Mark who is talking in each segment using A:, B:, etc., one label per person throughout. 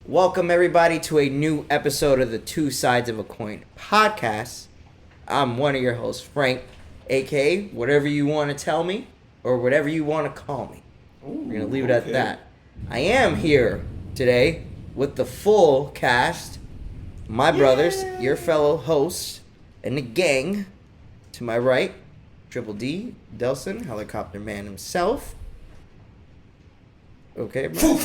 A: Welcome everybody to a new episode of the Two Sides of a Coin podcast. I'm one of your hosts, Frank, aka whatever you want to tell me or whatever you want to call me. We're going to leave it at that. I am here today with the full cast, my brothers, your fellow hosts, and the gang. To my right, Triple D, Delson, helicopter man himself. Okay, bro.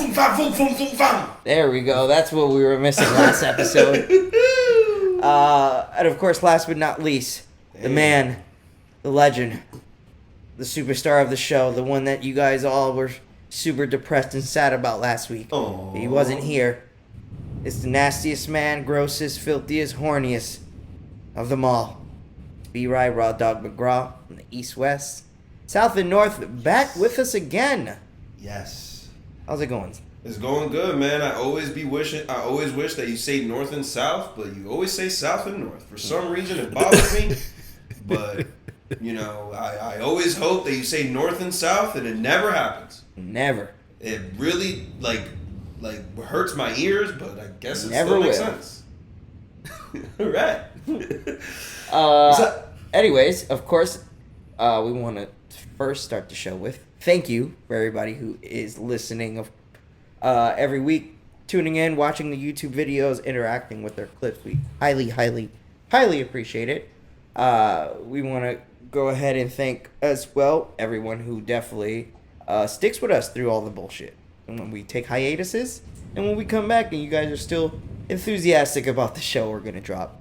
A: There we go. That's what we were missing last episode. And of course, last but not least, the man, the legend, the superstar of the show, the one that you guys all were super depressed and sad about last week.
B: Aww.
A: He wasn't here. It's the nastiest man, grossest, filthiest, horniest of them all. B-Rye, Raw Dog McGraw from the East, West, South, and North, back with us again.
B: Yes.
A: How's it going?
B: It's going good, man. I always wish that you say north and south, but you always say south and north. For some reason, it bothers me. But, you know, I always hope that you say north and south, and it never happens.
A: Never.
B: It really, like hurts my ears, but I guess it
A: Never
B: still makes
A: will.
B: sense. Right.
A: Anyways, of course, we want to first start the show with thank you for everybody who is listening every week, tuning in, watching the YouTube videos, interacting with their clips. We highly appreciate it. We want to go ahead and thank as well everyone who definitely sticks with us through all the bullshit. And when we take hiatuses, and when we come back and you guys are still enthusiastic about the show we're gonna drop.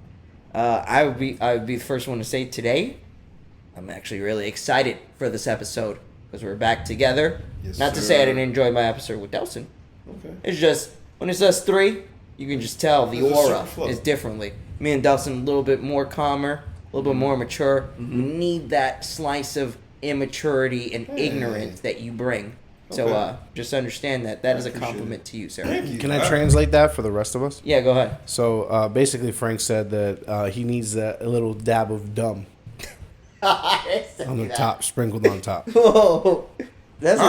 A: I would be the first one to say today, I'm actually really excited for this episode because we're back together.
B: Yes,
A: Not to
B: sir.
A: say I didn't enjoy my episode with Delson.
B: Okay.
A: It's just when it's us three, you can just tell the
B: There's a
A: aura
B: certain flow.
A: is differently. Me and Delson a little bit more calmer, a little bit more mature. We need that slice of immaturity and ignorance that you bring. So
B: Okay.
A: just understand that is a
B: appreciate
A: compliment to you, sir.
B: Thank you.
C: Can I translate that for the rest of us?
A: Yeah, go ahead.
C: So basically, Frank said that he needs a little dab of dumb on the top, sprinkled on top.
A: Whoa. That's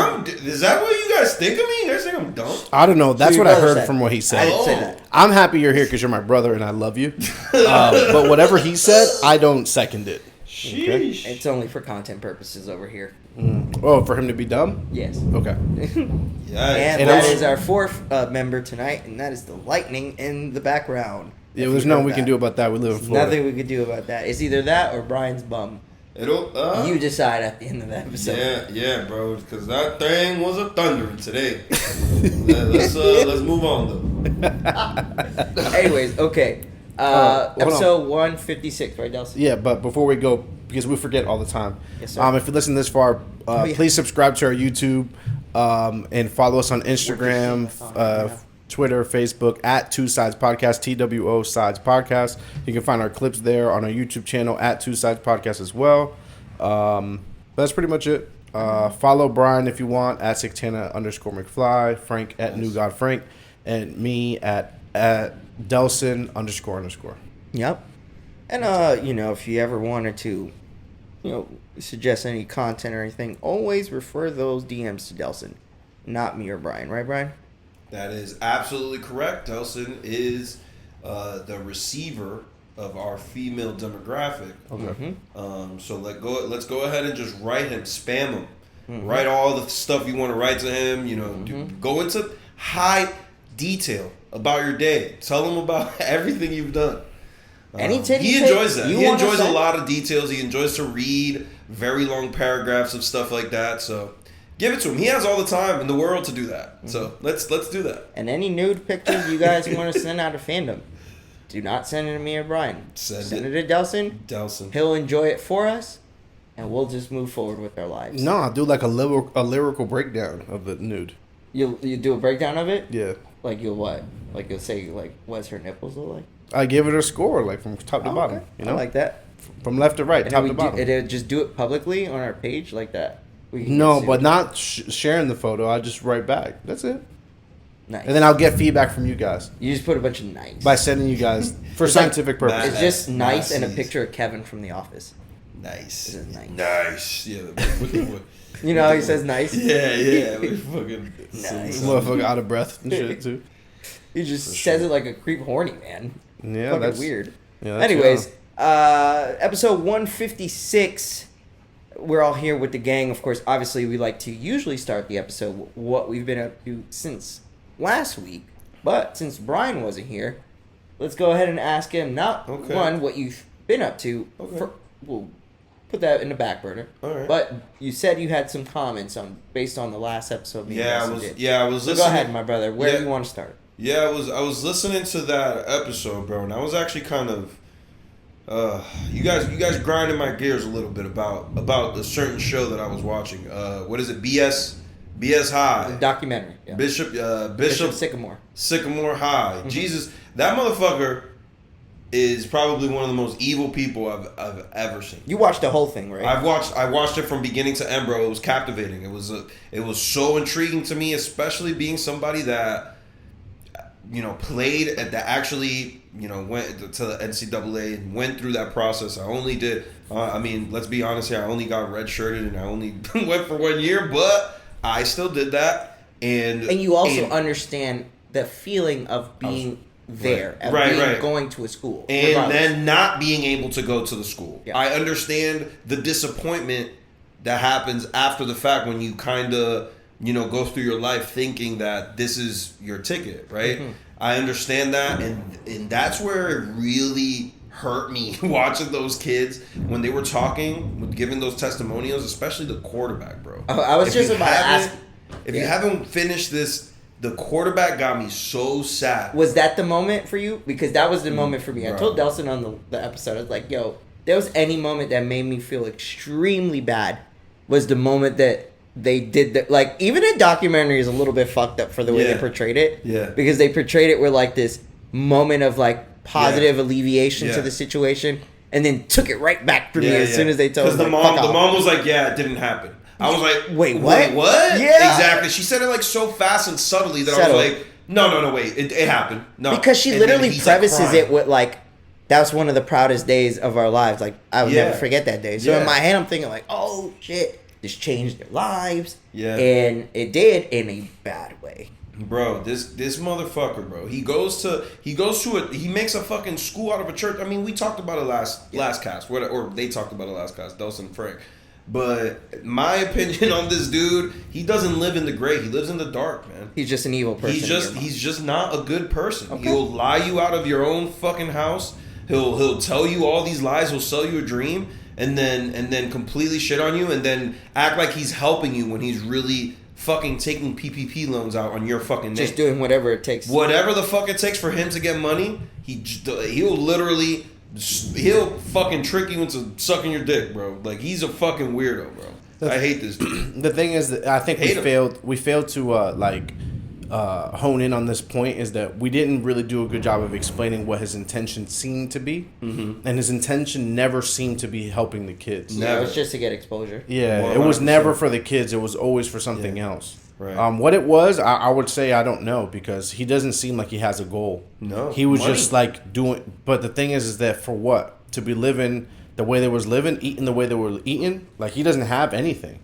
B: Is that what you guys think of me? You guys think I'm dumb?
C: I don't know. That's
A: your
C: what I
A: brother
C: heard
A: said.
C: from what he
A: I
C: said.
A: didn't say that.
C: I'm happy you're here because you're my brother and I love you. But whatever he said, I don't second it.
B: Sheesh.
A: It's only for content purposes over here.
C: Oh, for him to be dumb?
A: Yes.
C: Okay.
B: Yeah.
A: And
C: And
A: that
C: I'm-
A: is our fourth member tonight, and that is the lightning in the background.
C: Yeah,
A: If
C: there's
A: you
C: nothing
A: heard
C: we can
A: that.
C: do about that. We live in Florida.
A: Nothing we could do about that. It's either that or Brian's bum.
B: It'll.
A: You decide at the end of the episode.
B: Yeah, bro. Because that thing was a thundering today. Let's move on though.
A: Anyways, okay.
C: Hold on.
A: Episode 156, right, Delson?
C: Yeah, but before we go, because we forget all the time.
A: Yes, sir.
C: If you listen this far,
A: yeah.
C: please subscribe to our YouTube and follow us on Instagram, Twitter, Facebook at Two Sides Podcast, TWO Sides Podcast. You can find our clips there on our YouTube channel at Two Sides Podcast as well. That's pretty much it. Follow Brian if you want at Sixtana_McFly, Frank at New God Frank, and me at Delson__.
A: Yep. And, if you ever wanted to, suggest any content or anything, always refer those DMs to Delson, not me or Brian. Right, Brian?
B: That is absolutely correct. Delson is the receiver of our female demographic.
C: Okay.
B: So let's go ahead and just write him, spam him, write all the stuff you want to write to him. Go into high detail about your day. Tell him about everything you've done.
A: Any titty
B: he
A: pic
B: enjoys that.
A: you
B: He
A: wanna
B: enjoys a
A: send?
B: lot of details. He enjoys to read very long paragraphs of stuff like that. So give it to him. He has all the time in the world to do that. So let's do that.
A: And any nude pictures you guys want to send out of fandom, do not send it to me or Brian.
B: Send
A: it to Delson.
B: Delson.
A: He'll enjoy it for us, and we'll just move forward with our lives.
C: No, I'll do like a lyrical breakdown of the nude.
A: You do a breakdown of it?
C: Yeah.
A: Like you'll what? Like you'll say like what's her nipples look like?
C: I give it a score, like from top to bottom.
A: Okay.
C: You know,
A: I like that.
C: from left to right,
A: And
C: top
A: we
C: to bottom.
A: just do it publicly on our page like that. We can
C: No,
A: get
C: but
A: sued.
C: not sharing the photo. I just write back. That's it.
A: Nice.
C: And then I'll get feedback from you guys
A: You just put a bunch of nice.
C: by sending you guys for
A: It's like-
C: scientific purposes.
A: It's just nice and a
B: Nice.
A: picture of Kevin from The Office.
B: Nice.
A: This is nice.
B: Nice. Yeah. the-
A: You know how he says nice?
B: Yeah. We fucking.
A: Nice.
C: Motherfucker out of breath and shit too.
A: He just says it like a creep horny man.
C: Yeah,
A: Fucking
C: that's
A: weird.
C: Yeah, that's
A: Anyways, episode 156. We're all here with the gang. Of course, obviously, we like to usually start the episode with what we've been up to since last week. But since Bryan wasn't here, let's go ahead and ask him one what you've been up to. We'll put that in the back burner.
B: All right.
A: But you said you had some comments based on the last episode.
B: I was listening.
A: Go ahead, my brother. Where do you want to start?
B: Yeah, I was listening to that episode, bro, and I was actually kind of you guys grinding my gears a little bit about a certain show that I was watching. What is it? BS High.
A: The documentary. Yeah.
B: Bishop
A: Sycamore
B: High.
A: Mm-hmm.
B: Jesus, that motherfucker is probably one of the most evil people I've ever seen.
A: You watched the whole thing, right?
B: I watched it from beginning to end, bro. It was captivating. It was so intriguing to me, especially being somebody that played at that actually went to the NCAA and went through that process. I only did. Let's be honest here. I only got redshirted and I only went for 1 year, but I still did that. And
A: you also understand the feeling of being there, going to a school,
B: and
A: regardless.
B: then not being able to go to the school.
A: Yeah.
B: I understand the disappointment that happens after the fact when you kind of go through your life thinking that this is your ticket, right? Mm-hmm. I understand that, and that's where it really hurt me watching those kids when they were talking, giving those testimonials, especially the quarterback, bro.
A: I was just about to ask.
B: If you haven't finished this, the quarterback got me so sad.
A: Was that the moment for you? Because that was the moment for me. I told Delson on the episode, I was like, yo, there was any moment that made me feel extremely bad was the moment that they did that. Like, even the documentary is a little bit fucked up for the way they portrayed it.
B: Yeah.
A: Because they portrayed it with like this moment of like positive alleviation to the situation, and then took it right back from me as soon as they told me.
B: Because the mom was like, yeah, it didn't happen. I was like,
A: wait, what?
B: Yeah. Exactly. She said it like so fast and subtly that I was like, no, wait, it happened. No.
A: Because she literally prefaces it with like, that was one of the proudest days of our lives. Like, I would never forget that day. So in my head, I'm thinking like, oh shit, this changed their lives. Yeah. And it did in a bad way.
B: Bro, this motherfucker, bro. He makes a fucking school out of a church. I mean, we talked about it last cast, or they talked about it last cast, Delson and Frank. But my opinion on this dude, he doesn't live in the gray. He lives in the dark, man.
A: He's just an evil person.
B: He's just not a good person. Okay. He'll lie you out of your own fucking house. He'll tell you all these lies. He'll sell you a dream, and then completely shit on you, and then act like he's helping you when he's really fucking taking PPP loans out on your fucking name.
A: Just doing whatever it takes.
B: Whatever the fuck it takes for him to get money, he'll fucking trick you into sucking your dick, bro. Like, he's a fucking weirdo, bro. I hate this dude.
C: The thing is that I think we failed to hone in on this point, is that we didn't really do a good job of explaining what his intention seemed to be. Mm-hmm. And his intention never seemed to be helping the kids.
A: Yeah, it was just to get exposure.
C: Yeah, 100%. It was never for the kids. It was always for something else.
B: Right.
C: What it was, I would say I don't know, because he doesn't seem like he has a goal.
B: No.
C: He was just like doing, but the thing is that for what? To be living the way they was living, eating the way they were eating? Like, he doesn't have anything.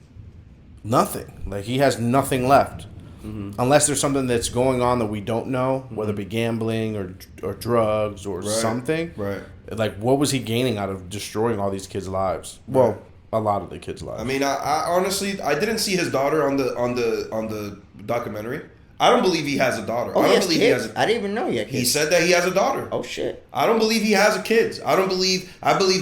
C: Nothing. Like, he has nothing left. Mm-hmm. Unless there's something that's going on that we don't know, whether it be gambling or drugs or something.
B: Right.
C: Like, what was he gaining out of destroying all these kids' lives? Well, a lot of the kids' lives.
B: I mean, I honestly, I didn't see his daughter on the documentary. I don't believe he has a daughter.
A: Oh,
B: I don't
A: believe he has I didn't even know he had kids.
B: He said that he has a daughter.
A: Oh shit.
B: I don't believe he has a kids. I believe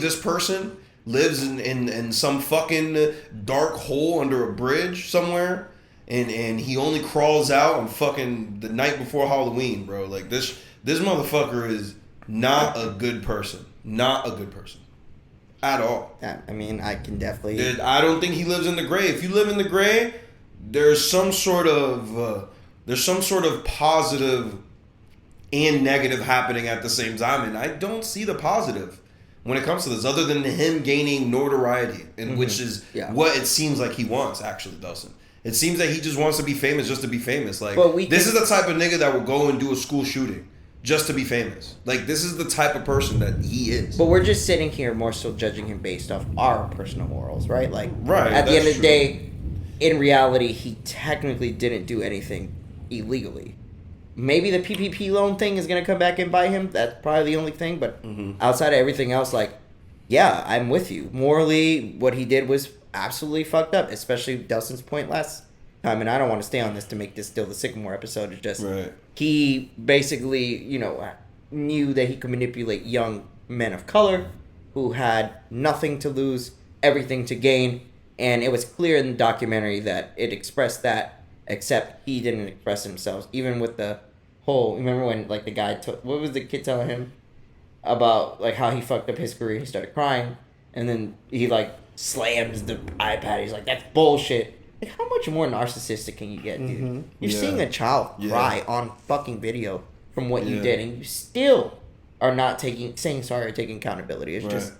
B: this person lives in some fucking dark hole under a bridge somewhere, and he only crawls out on fucking the night before Halloween, bro. Like, this motherfucker is not a good person. Not a good person. At all.
A: I mean, I can definitely...
B: Dude, I don't think he lives in the gray. If you live in the gray, there's some sort of positive and negative happening at the same time, and I don't see the positive when it comes to this, other than him gaining notoriety, and which is what it seems like he wants, actually, Delson. It seems that he just wants to be famous just to be famous. Like, this is the type of nigga that will go and do a school shooting just to be famous. Like, this is the type of person that he is.
A: But we're just sitting here more so judging him based off our personal morals, right? Like, at the end of the day, in reality, he technically didn't do anything illegally. maybe the PPP loan thing is gonna come back and bite him. That's probably the only thing. But outside of everything else, like, yeah, I'm with you. Morally, what he did was absolutely fucked up, especially Delson's point last time. And I don't want to stay on this to make this still the Sycamore episode. It's just he basically, knew that he could manipulate young men of color who had nothing to lose, everything to gain. And it was clear in the documentary that it expressed that, except he didn't express himself. Even with the whole, remember when like the guy what was the kid telling him about like how he fucked up his career? He started crying, and then he like slams the iPad. He's like, "That's bullshit." Like, how much more narcissistic can you get, dude? You're seeing a child cry on fucking video from what you did, and you still are not saying sorry or taking accountability. It's just,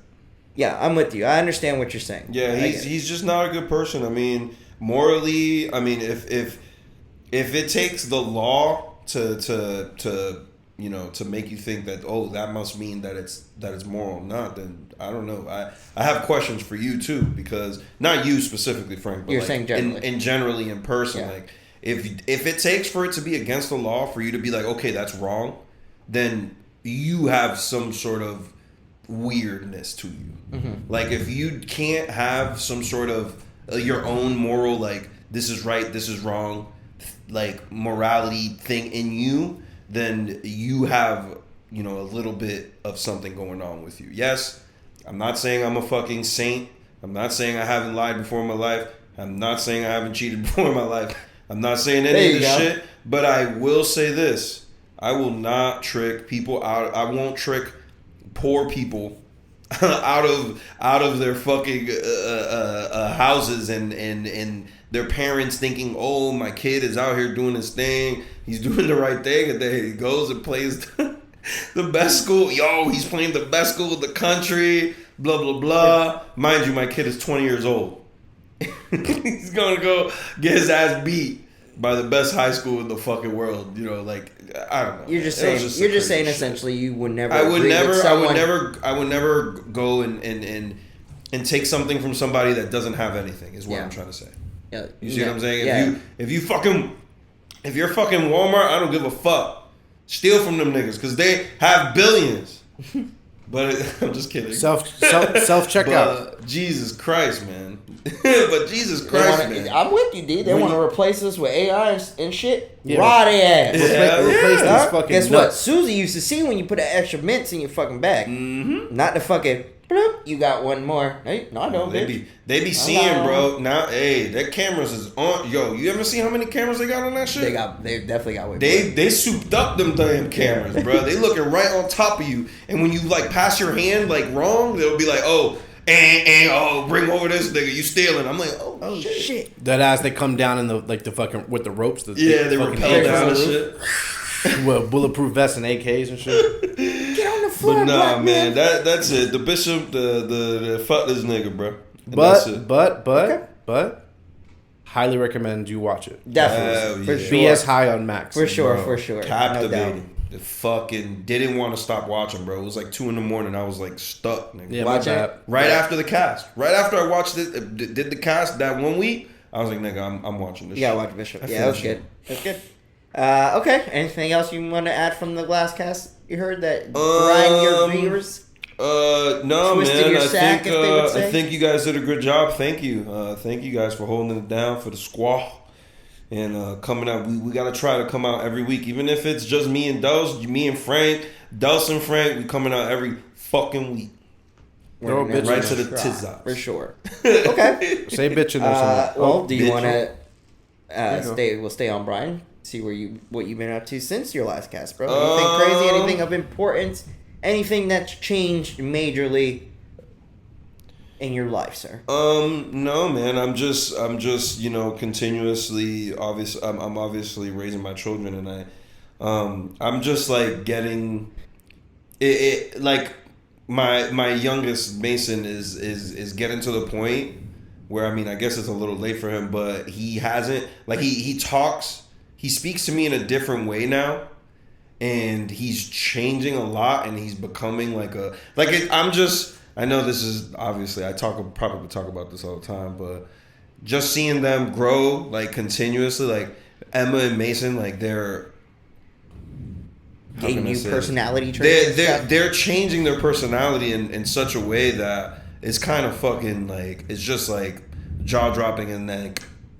A: I'm with you. I understand what you're saying.
B: Yeah, he's just not a good person. I mean, morally, I mean, if it takes the law to make you think that, oh, that must mean that it's moral, not, then I don't know. I have questions for you too, because not you specifically, Frank, but
A: you're
B: like
A: saying generally.
B: generally in person, like if it takes for it to be against the law for you to be like, okay, that's wrong, then you have some sort of weirdness to you. Like, if you can't have some sort of your own moral, like, this is right, this is wrong, like, morality thing in you, then you have, a little bit of something going on with you. Yes, I'm not saying I'm a fucking saint. I'm not saying I haven't lied before in my life. I'm not saying I haven't cheated before in my life. I'm not saying any of this shit. But I will say this. I will not trick people out. I won't trick poor people out of their fucking houses and their parents thinking, oh, my kid is out here doing his thing. He's doing the right thing, and then he goes and plays the best school. Yo, he's playing the best school in the country. Blah blah blah. Mind you, my kid is 20 years old. He's gonna go get his ass beat by the best high school in the fucking world. Like, I don't know.
A: You're just saying essentially you would never.
B: I would never go and take something from somebody that doesn't have anything. Is what I'm trying to say.
A: Yeah.
B: You see what I'm saying? If you're fucking Walmart, I don't give a fuck. Steal from them niggas because they have billions. But I'm just kidding.
C: Self checkout.
B: Jesus Christ, man. But Jesus Christ, man.
A: I'm with you, dude. They want to replace us with AI and shit. Raw their ass.
C: Replace this fucking
A: Guess
C: nut.
A: what? Susie used to see when you put an extra mints in your fucking bag. Not the fucking bloop, you got one more. Hey, no, I don't.
B: They be seeing, bro. Now, hey, their cameras is on. Yo, you ever see how many cameras they got on that shit?
A: They definitely got way.
B: They souped up them damn cameras, bro. They looking right on top of you, and when you like pass your hand like wrong, they'll be like, oh, and bring over this nigga, you stealing. I'm like, oh shit.
C: That ass, they come down in the fucking with the ropes.
B: They rappel down and shit.
C: Well, bulletproof vests and AKs and shit.
A: Get on the floor,
B: but nah,
A: black
B: man, that's it. The bishop, the fuck this nigga, bro. And
C: But highly recommend you watch it.
A: Definitely, for sure.
C: BS high on Max.
A: For sure,
B: bro,
A: for sure.
B: Captivating. The fucking didn't want to stop watching, bro. It was like 2 a.m. I was like stuck, nigga.
C: Yeah,
A: watch it
B: right after the cast. Right after I watched it, did the cast that 1 week. I was like, nigga, I'm watching this.
A: You gotta watch Bishop. Yeah, that was good. That's good. Okay. Anything else you want to add from the last cast? You heard that grind your viewers?
B: No,
A: Twisted
B: man.
A: your sack, if they would say.
B: I think you guys did a good job. Thank you. Thank you guys for holding it down for the squaw. And coming out, we got to try to come out every week. Even if it's just me and Frank, Dulce and Frank, we coming out every fucking week.
C: Throw a bitch
B: right to the tizzots.
A: For sure. Okay.
C: Say bitch in there somewhere.
A: Well, do you want to stay? We'll stay on Bryan. See what you've been up to since your last cast, bro. Anything crazy? Anything of importance? Anything that's changed majorly in your life, sir?
B: No, man. I'm just continuously I'm obviously raising my children, and I'm just like getting it like my youngest Mason is getting to the point where, I mean, I guess it's a little late for him, but he hasn't, like, he speaks to me in a different way now, and he's changing a lot, and he's becoming I know this is obviously, probably talk about this all the time, but just seeing them grow like continuously, like Emma and Mason, like they're
A: getting new personality traits.
B: They're changing their personality in such a way that it's kind of fucking like it's just like jaw dropping, and then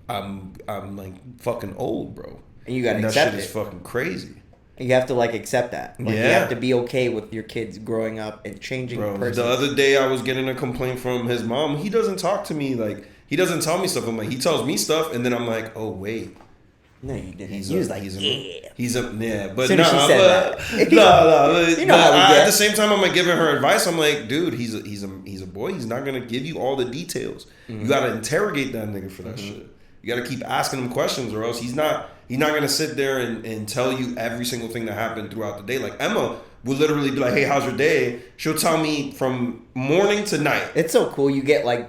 B: I'm like fucking old, bro.
A: And you gotta
B: that
A: accept
B: shit
A: it.
B: is fucking crazy.
A: You have to like accept that. Like, you have to be okay with your kids growing up and changing.
B: Bro, the other day I was getting a complaint from his mom. He doesn't talk to me like he doesn't tell me stuff. I'm like, he tells me stuff, and then I'm like, oh wait.
A: No, you didn't.
B: He's
A: He was
B: but
A: but
B: no,
A: you know how we get.
B: at the same time, I'm like giving her advice. I'm like, dude, he's a boy. He's not gonna give you all the details. Mm-hmm. You gotta interrogate that nigga for that shit. You gotta keep asking him questions, or else he's not gonna sit there and tell you every single thing that happened throughout the day. Like Emma will literally be like, hey, how's your day? She'll tell me from morning to night.
A: It's so cool. You get like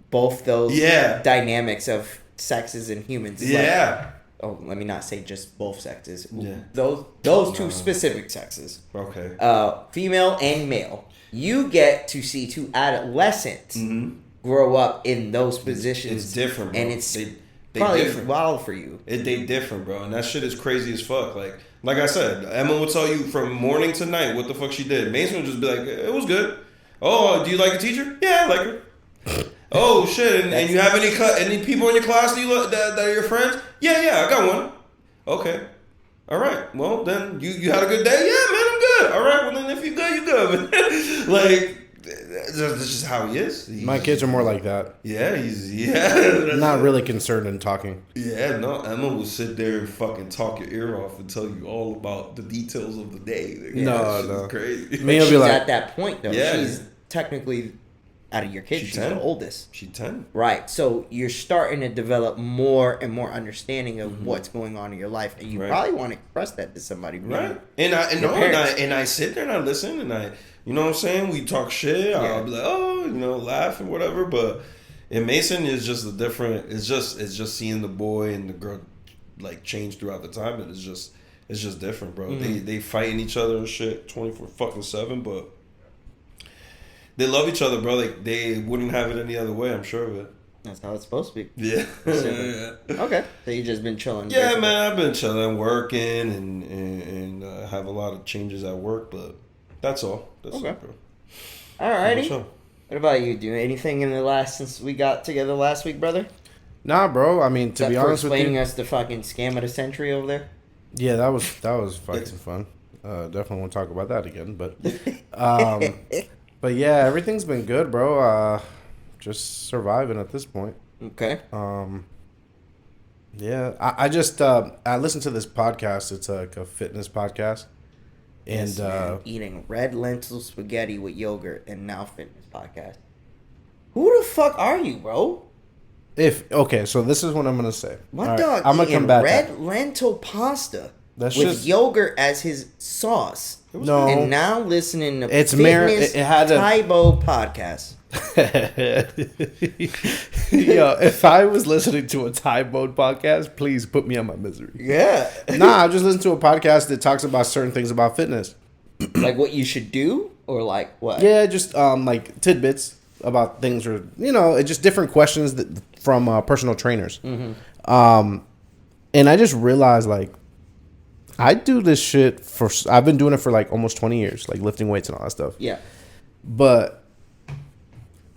A: both those dynamics of sexes and humans. It's like, oh, let me not say just both sexes.
B: Yeah.
A: Those two specific sexes.
B: Okay.
A: Female and male. You get to see two adolescents grow up in those positions.
B: It's different, bro.
A: And it's
B: they
A: probably
B: different.
A: wild for you.
B: They different, bro. And that shit is crazy as fuck. Like I said, Emma will tell you from morning to night what the fuck she did. Mason will just be like, it was good. Oh, do you like a teacher? Yeah, I like her. Oh shit! And you have any people in your class that are your friends? Yeah, I got one. Okay, all right. Well, then you had a good day. Yeah, man, I'm good. All right. Well, then if you're good, you're good. Man. Like that's just how he is.
C: My kids are more like that.
B: Yeah,
C: not really concerned in talking.
B: Yeah, no. Emma will sit there and fucking talk your ear off and tell you all about the details of the day.
C: No,
B: crazy.
C: She's
A: be like, at that point though.
B: Yeah.
A: She's technically. Out of your kids, she's the oldest.
B: She's 10.
A: Right. So you're starting to develop more and more understanding of what's going on in your life, and you probably want to express that to somebody.
B: Right. And I sit there and I listen, and I, you know what I'm saying? We talk shit. Yeah. I'll be like, oh, laugh and whatever. But in Mason, it's just a different. It's just seeing the boy and the girl like change throughout the time, and it's just different, bro. They fighting each other and shit 24/7, but. They love each other, bro. Like, they wouldn't have it any other way, I'm sure of it.
A: That's how it's supposed to be.
B: Yeah.
A: Okay. So you just been chilling.
B: Yeah, basically. Man, I've been chilling, working, and have a lot of changes at work, but that's all. That's
A: okay.
B: it, bro.
A: Alrighty. What about you? Do anything in the since we got together last week, brother?
C: Nah, bro. I mean, to be honest with you.
A: Explaining us the fucking scam of the century over there?
C: Yeah, that was fucking fun. Definitely won't talk about that again, but... But yeah, everything's been good, bro. Just surviving at this point.
A: Okay.
C: Yeah, I just I listened to this podcast. It's like a fitness podcast, and
A: yes, man. Eating red lentil spaghetti with yogurt and now fitness podcast. Who the fuck are you, bro?
C: So this is what I'm gonna say.
A: My
C: All
A: dog
C: right, I'm gonna come back.
A: Red lentil pasta
C: with
A: yogurt as his sauce.
C: No,
A: and now listening to
C: it's
A: fitness Taibo podcast.
C: Yo, if I was listening to a Taibo podcast, please put me on my misery.
A: Yeah.
C: Nah, I just listened to a podcast that talks about certain things about fitness,
A: like what you should do, or like what?
C: Yeah, just like tidbits about things, or just different questions from personal trainers. Mm-hmm. And I just realized like. I do this shit I've been doing it for like almost 20 years, like lifting weights and all that stuff.
A: Yeah.
C: But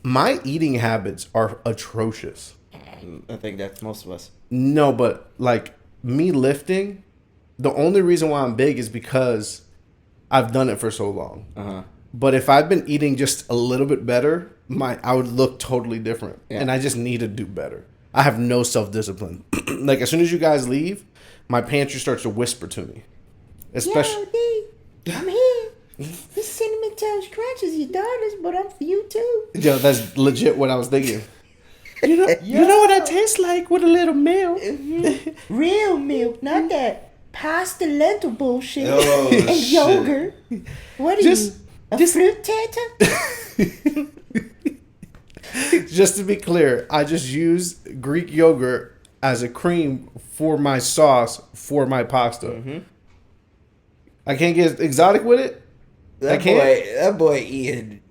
C: my eating habits are atrocious.
A: I think that's most of us.
C: No, but like me lifting, the only reason why I'm big is because I've done it for so long. Uh-huh. But if I've been eating just a little bit better, I would look totally different. Yeah. And I just need to do better. I have no self-discipline. Like as soon as you guys leave, my pantry starts to whisper to me. Especially,
A: yo, D, I'm here. This Cinnamon Toast Crunch is your daughter's, but I'm for you too.
C: Yo, that's legit what I was thinking. You know what I taste like with a little milk.
A: Mm-hmm. Real milk, not that pasta lentil bullshit and yogurt. What are you, a fruit tata?
C: Just to be clear, I just use Greek yogurt as a cream for my sauce for my pasta. Mm-hmm. I can't get exotic with it.
A: That boy eating.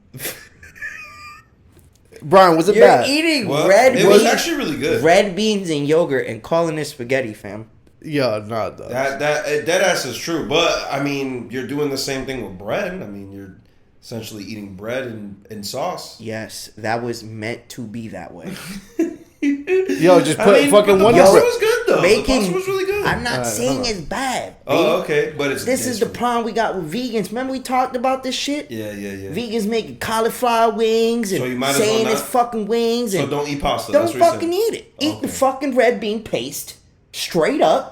C: Brian, was it bad?
A: You're eating
B: red beans. It was
A: beans,
B: actually really good.
A: Red beans and yogurt and calling it spaghetti, fam.
C: Yeah, nah, dog.
B: That ass is true. But I mean, you're doing the same thing with bread. I mean, you're essentially eating bread and sauce.
A: Yes, that was meant to be that way.
C: Yo, just put fucking
B: the
C: Wonder
B: pasta
C: Bread.
B: was good though. The pasta was really good.
A: I'm not saying
C: hold on.
A: it's bad.
B: Oh,
A: babe.
B: okay, but
A: This is the problem we got with vegans. Remember we talked about this shit?
B: Yeah.
A: Vegans making cauliflower wings and
B: So you might as well
A: saying
B: not-
A: it's fucking wings.
B: So
A: And
B: don't eat pasta.
A: don't
B: That's what you're
A: fucking
B: saying.
A: eat it. Eat the
B: Okay.
A: fucking red bean paste straight up.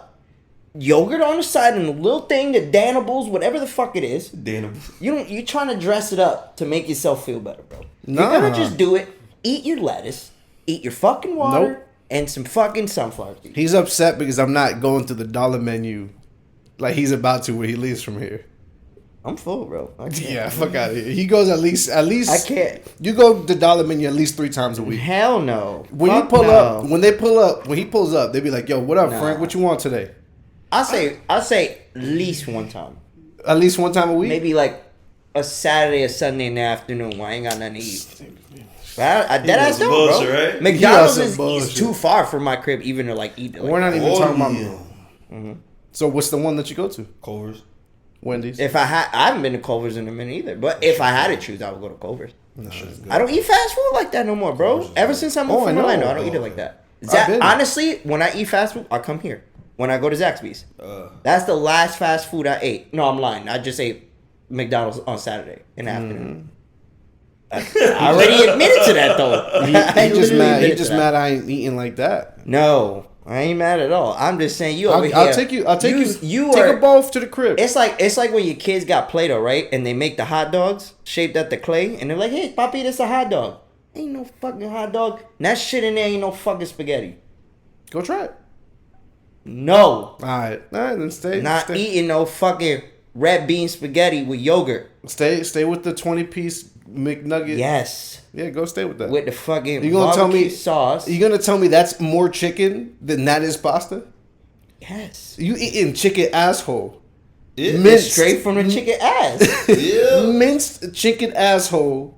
A: Yogurt on the side and a little thing, the Danables, whatever the fuck it is.
B: Damn.
A: You're trying to dress it up to make yourself feel better, bro.
C: Nah.
A: You're gonna just do it. Eat your lettuce, eat your fucking water,
C: Nope.
A: and some fucking sunflower seeds.
C: He's upset because I'm not going through the dollar menu like he's about to when he leaves from here.
A: I'm full, bro. I can't.
C: Yeah, fuck out of here. He goes at least.
A: I can't.
C: You go to the dollar menu at least 3 times a week.
A: Hell no.
C: When
A: Fuck
C: you pull
A: no.
C: up, when he pulls up, they be like, "Yo, what up,
A: Nah.
C: Frank? What you want today?"
A: I say at least one time.
C: At least one time a week.
A: Maybe like a Saturday or Sunday in the afternoon when I ain't got nothing to eat. But I dead ass
B: some
A: don't,
B: bullshit,
A: bro.
B: right?
A: McDonald's
C: some
A: is
C: bullshit.
A: too far from my crib even to like eat it. Like
C: We're not
A: that.
C: even talking about.
B: yeah.
C: So what's the one that you go to?
B: Culver's.
C: Wendy's.
A: If I haven't been to Culver's in a minute either. But if I had to choose, I would go to Culver's.
B: That shit's good.
A: I don't eat fast food like that no more, bro.
B: Culver's is
A: Ever
B: good.
A: since I moved
C: Oh, I
A: from
C: know.
A: Orlando, I don't eat it
B: Oh,
A: like that.
C: I've been.
A: Honestly, when I eat fast food, I come here. When I go to Zaxby's, that's the last fast food I ate. No, I'm lying. I just ate McDonald's on Saturday in the afternoon. I already admitted to that though.
C: He
A: I
C: just
A: literally
C: mad. He
A: admitted
C: just
A: to that.
C: mad. I ain't eating like that.
A: No, I ain't mad at all. I'm just saying you over here.
C: I'll take you. I'll take you.
A: You
C: take
A: are.
C: a both to the crib.
A: It's like when your kids got Play-Doh, right? And they make the hot dogs shaped at the clay, and they're like, "Hey, papi, this a hot dog." Ain't no fucking hot dog. And that shit in there ain't no fucking spaghetti.
C: Go try it.
A: No,
C: All right. Then stay.
A: not
C: stay,
A: eating no fucking red bean spaghetti with yogurt.
C: Stay with the 20-piece McNugget.
A: Yes,
C: Yeah, go stay with that.
A: with the fucking
C: You gonna tell
A: barbecue
C: me
A: sauce.
C: You gonna tell me that's more chicken than that is pasta?
A: Yes,
C: You eating chicken asshole?
B: Yeah.
C: Minced.
A: straight from the chicken ass.
B: Yeah.
C: Minced chicken asshole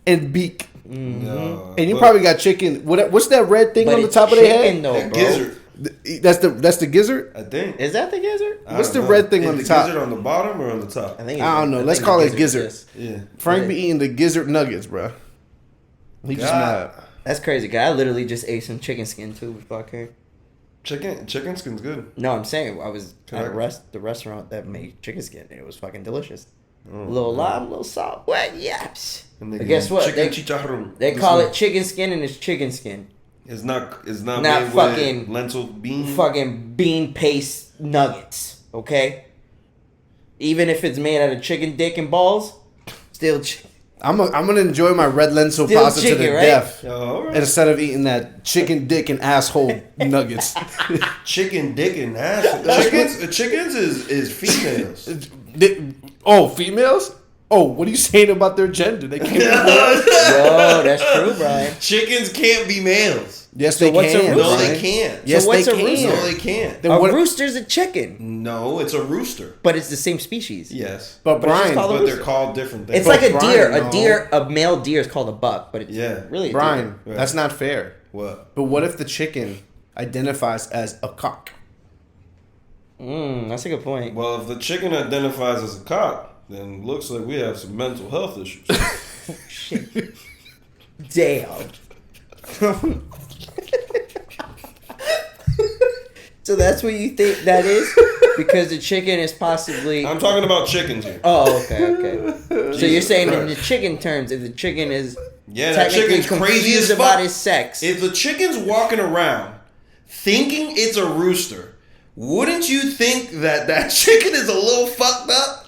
C: and beak.
B: No,
C: And you
B: but
C: probably got chicken. What's that red thing
A: But
C: on the
A: it's
C: top of their
A: chicken
C: head?
A: though,
B: that
A: bro.
B: gizzard.
C: That's the gizzard.
B: I think.
A: Is that the gizzard?
B: I
C: What's
B: don't
C: the
B: know.
C: red thing
B: Is
C: on the top?
B: Gizzard on the bottom or on the top?
A: I think.
C: I don't know.
A: I
C: Let's
A: think
C: call
A: the
C: it gizzard.
A: is-
B: Yeah.
C: Frank
A: Yeah.
C: be eating the gizzard nuggets, bro. He just
B: God.
C: mad.
A: That's crazy, guy. I literally just ate some chicken skin too before I came.
B: Chicken skin's good.
A: No, I'm saying I was at
B: Correct.
A: the restaurant that made chicken skin, and it was fucking delicious.
B: Oh,
A: A little lime, a little salt. What? Yaps.
B: And they
A: But guess
B: give
A: what?
B: Chicken
A: They,
B: chicharrón.
A: they
B: This
A: call
B: one.
A: it chicken skin, and it's chicken skin.
B: It's not
A: Not
B: made
A: fucking-
B: with lentil bean.
A: Fucking bean paste nuggets. Okay. Even if it's made out of chicken dick and balls, still chicken.
C: I'm gonna enjoy my red lentil
A: Still
C: pasta to
A: chicken,
C: the
A: right?
C: death.
B: Yo, all right.
C: Instead of eating that chicken dick and asshole nuggets.
B: Chicken dick and ass. Chickens is females.
C: Females? Oh, what are you saying about their gender? They can't be males.
A: Yo, that's true, Brian.
B: Chickens can't be males.
C: Yes,
A: So
C: they
A: what's a
C: can.
A: rooster?
B: No,
C: Brian.
B: they can't.
C: Yes,
A: what's
C: they
A: a
C: can.
A: rooster?
B: No, they can't.
C: Then
A: A
C: what-
A: rooster's a chicken,
B: No, it's a rooster.
A: but it's the same species.
B: Yes.
C: But
A: But it's just
C: Brian,
A: called a
B: But
A: rooster.
B: they're called different things.
A: It's like a
C: Brian,
A: deer.
C: no.
A: A deer, a male deer is called a buck, but it's
B: Yeah.
A: really a
C: Brian,
A: deer.
C: that's not fair.
B: What?
C: But what if the chicken identifies as a cock?
A: That's a good point.
B: Well, if the chicken identifies as a cock, then looks like we have some mental health issues.
A: Shit. Damn. So that's what you think that is? Because the chicken is possibly.
B: I'm talking about chickens here.
A: Oh, okay. So
B: Jesus
A: you're saying in
B: Christ.
A: the chicken terms, if the chicken is
B: Yeah, that
A: technically
B: chicken's crazy
A: confused
B: as
A: about
B: fuck.
A: his sex,
B: If the chicken's walking around thinking it's a rooster, wouldn't you think that chicken is a little fucked up?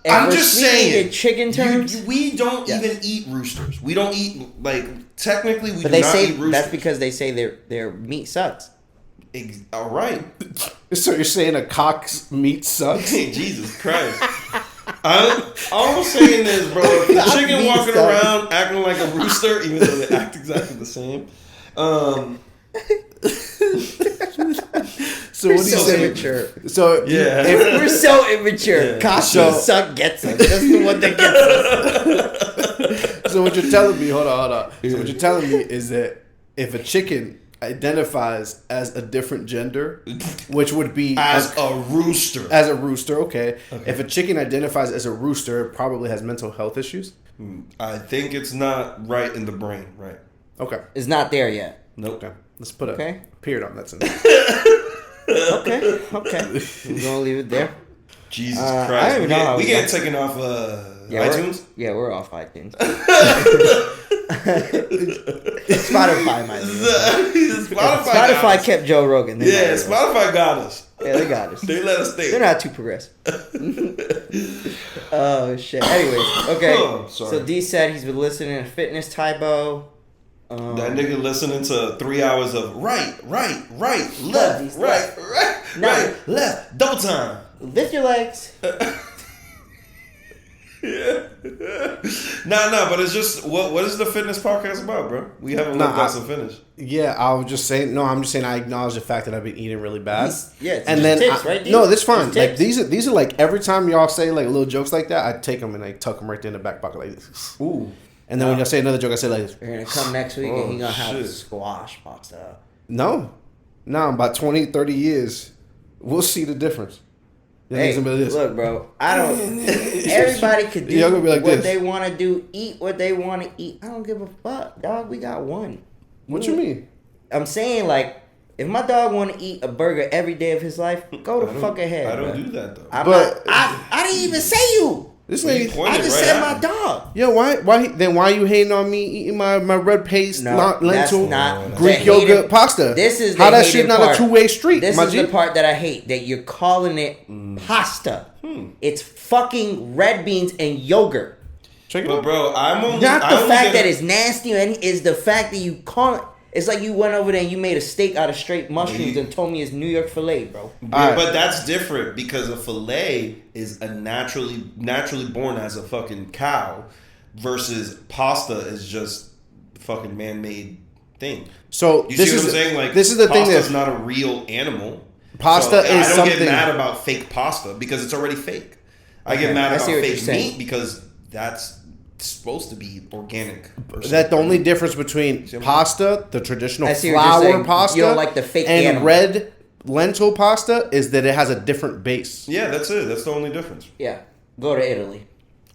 A: If
B: I'm
A: we're
B: just
A: speaking
B: saying.
A: in chicken terms,
B: we don't
A: Yes.
B: even eat roosters. We don't eat, like, technically we
A: but
B: do
A: they
B: not
A: say
B: eat roosters.
A: that's because they say their meat sucks.
B: All right.
C: So you're saying a cock's meat sucks?
B: Jesus Christ. All I'm saying is, bro, if the chicken
A: Meat
B: walking
A: sucks.
B: around acting like a rooster, even though they act exactly the same.
C: So what do you
A: So
C: say?
A: immature.
C: So
B: Yeah.
C: if-
A: We're so immature.
B: Yeah.
A: Cops
C: So-
A: suck gets us. That's the one that gets us.
C: so what you're telling me? Hold on. So what you're telling me is that if a chicken identifies as a different gender, which would be
B: as a rooster.
C: As a rooster, okay. If a chicken identifies as a rooster, it probably has mental health issues.
B: I think it's not right in the brain, right?
C: Okay.
A: It's not there yet.
B: Nope.
C: Okay. Let's put a period on that sentence.
A: Okay. We're gonna leave it there.
B: Jesus Christ. We get taken off iTunes?
A: We're off iTunes. Spotify might be. Spotify kept Joe Rogan.
B: Spotify got us.
A: Yeah, they got us.
B: They let us think.
A: They're not too progressive. Oh, shit. Anyways, okay. So D said he's been listening to Fitness Tybo.
B: That nigga listening to 3 hours of right, left, left, double time.
A: Lift your legs.
B: Yeah. Nah, but it's just what is the fitness podcast about, bro? We haven't looked at some finish.
C: Yeah, I was just saying. No, I'm just saying I acknowledge the fact that I've been eating really bad.
A: And then tips, right? Dude?
C: No, that's fine. Like these are like every time y'all say like little jokes like that, I take them and I tuck them right there in the back pocket like this.
B: Ooh.
C: And then when y'all say another joke, I say like this.
A: You're gonna come next week and he's gonna have squash pasta.
C: No, about 20, 30 years, we'll see the difference.
A: Hey, look, bro. I don't. Everybody could do like what they want to do, eat what they want to eat. I don't give a fuck, dog. We got one.
C: What you mean?
A: I'm saying, like, if my dog want to eat a burger every day of his life, go the fuck ahead.
B: I don't
A: bro.
B: do that though.
A: I didn't even say you.
C: This nigga,
A: I just said my dog.
C: Yo, why you hating on me eating my red paste lentil Greek yogurt pasta?
A: This is
C: how that shit not a two-way street.
A: This is the part that I hate, that you're calling it pasta. It's fucking red beans and yogurt.
C: Check it
B: out, bro.
A: Not the fact that it's nasty, and is the fact that you call it. It's like you went over there and you made a steak out of straight mushrooms and told me it's New York filet, bro.
B: Yeah, but that's different because a filet is a naturally born as a fucking cow versus pasta is just fucking man-made thing.
C: So
B: you see what I'm saying? Like,
C: this is the thing that's
B: not a real animal.
C: Pasta is something.
B: I don't get mad about fake pasta because it's already fake. I get mad about fake meat because that's supposed to be organic.
C: That's the only difference between pasta, the traditional flour pasta,
A: you don't like the fake
C: and
A: animal.
C: Red lentil pasta is that it has a different base.
B: Yeah, that's it. That's the only difference.
A: Yeah. Go to Italy.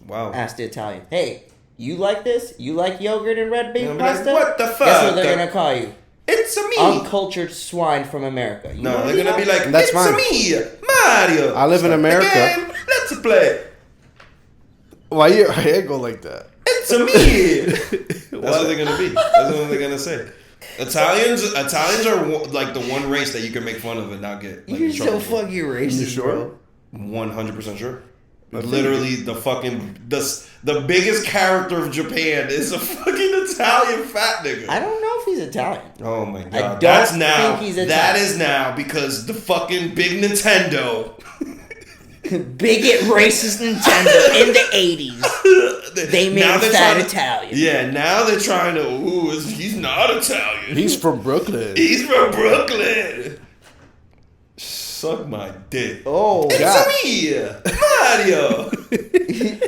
B: Wow.
A: Ask the Italian. Hey, you like this? You like yogurt and red bean pasta?
B: Like, what the fuck?
A: Guess what they're going to call you?
B: It's a me.
A: Uncultured swine from America.
B: They're going to be like,
C: that's
B: it's a me, Mario.
C: I live in America.
B: Let's play.
C: Why you go like that?
B: It's a me. That's what they're gonna be. That's what they're gonna say. Italians are like the one race that you can make fun of and not get. Like,
A: you're so fucking racist.
C: You sure?
B: 100% sure. Literally, the biggest character of Japan is a fucking Italian fat nigga.
A: I don't know if he's Italian.
B: Oh my god, think he's Italian. That is now because the fucking big Nintendo.
A: Bigot racist Nintendo in the 80s. They made him fat Italian.
B: Yeah, now they're trying to, he's not Italian.
C: He's from Brooklyn.
B: He's from Brooklyn. Suck my dick.
A: Oh,
B: it's
A: God.
B: Me, Mario.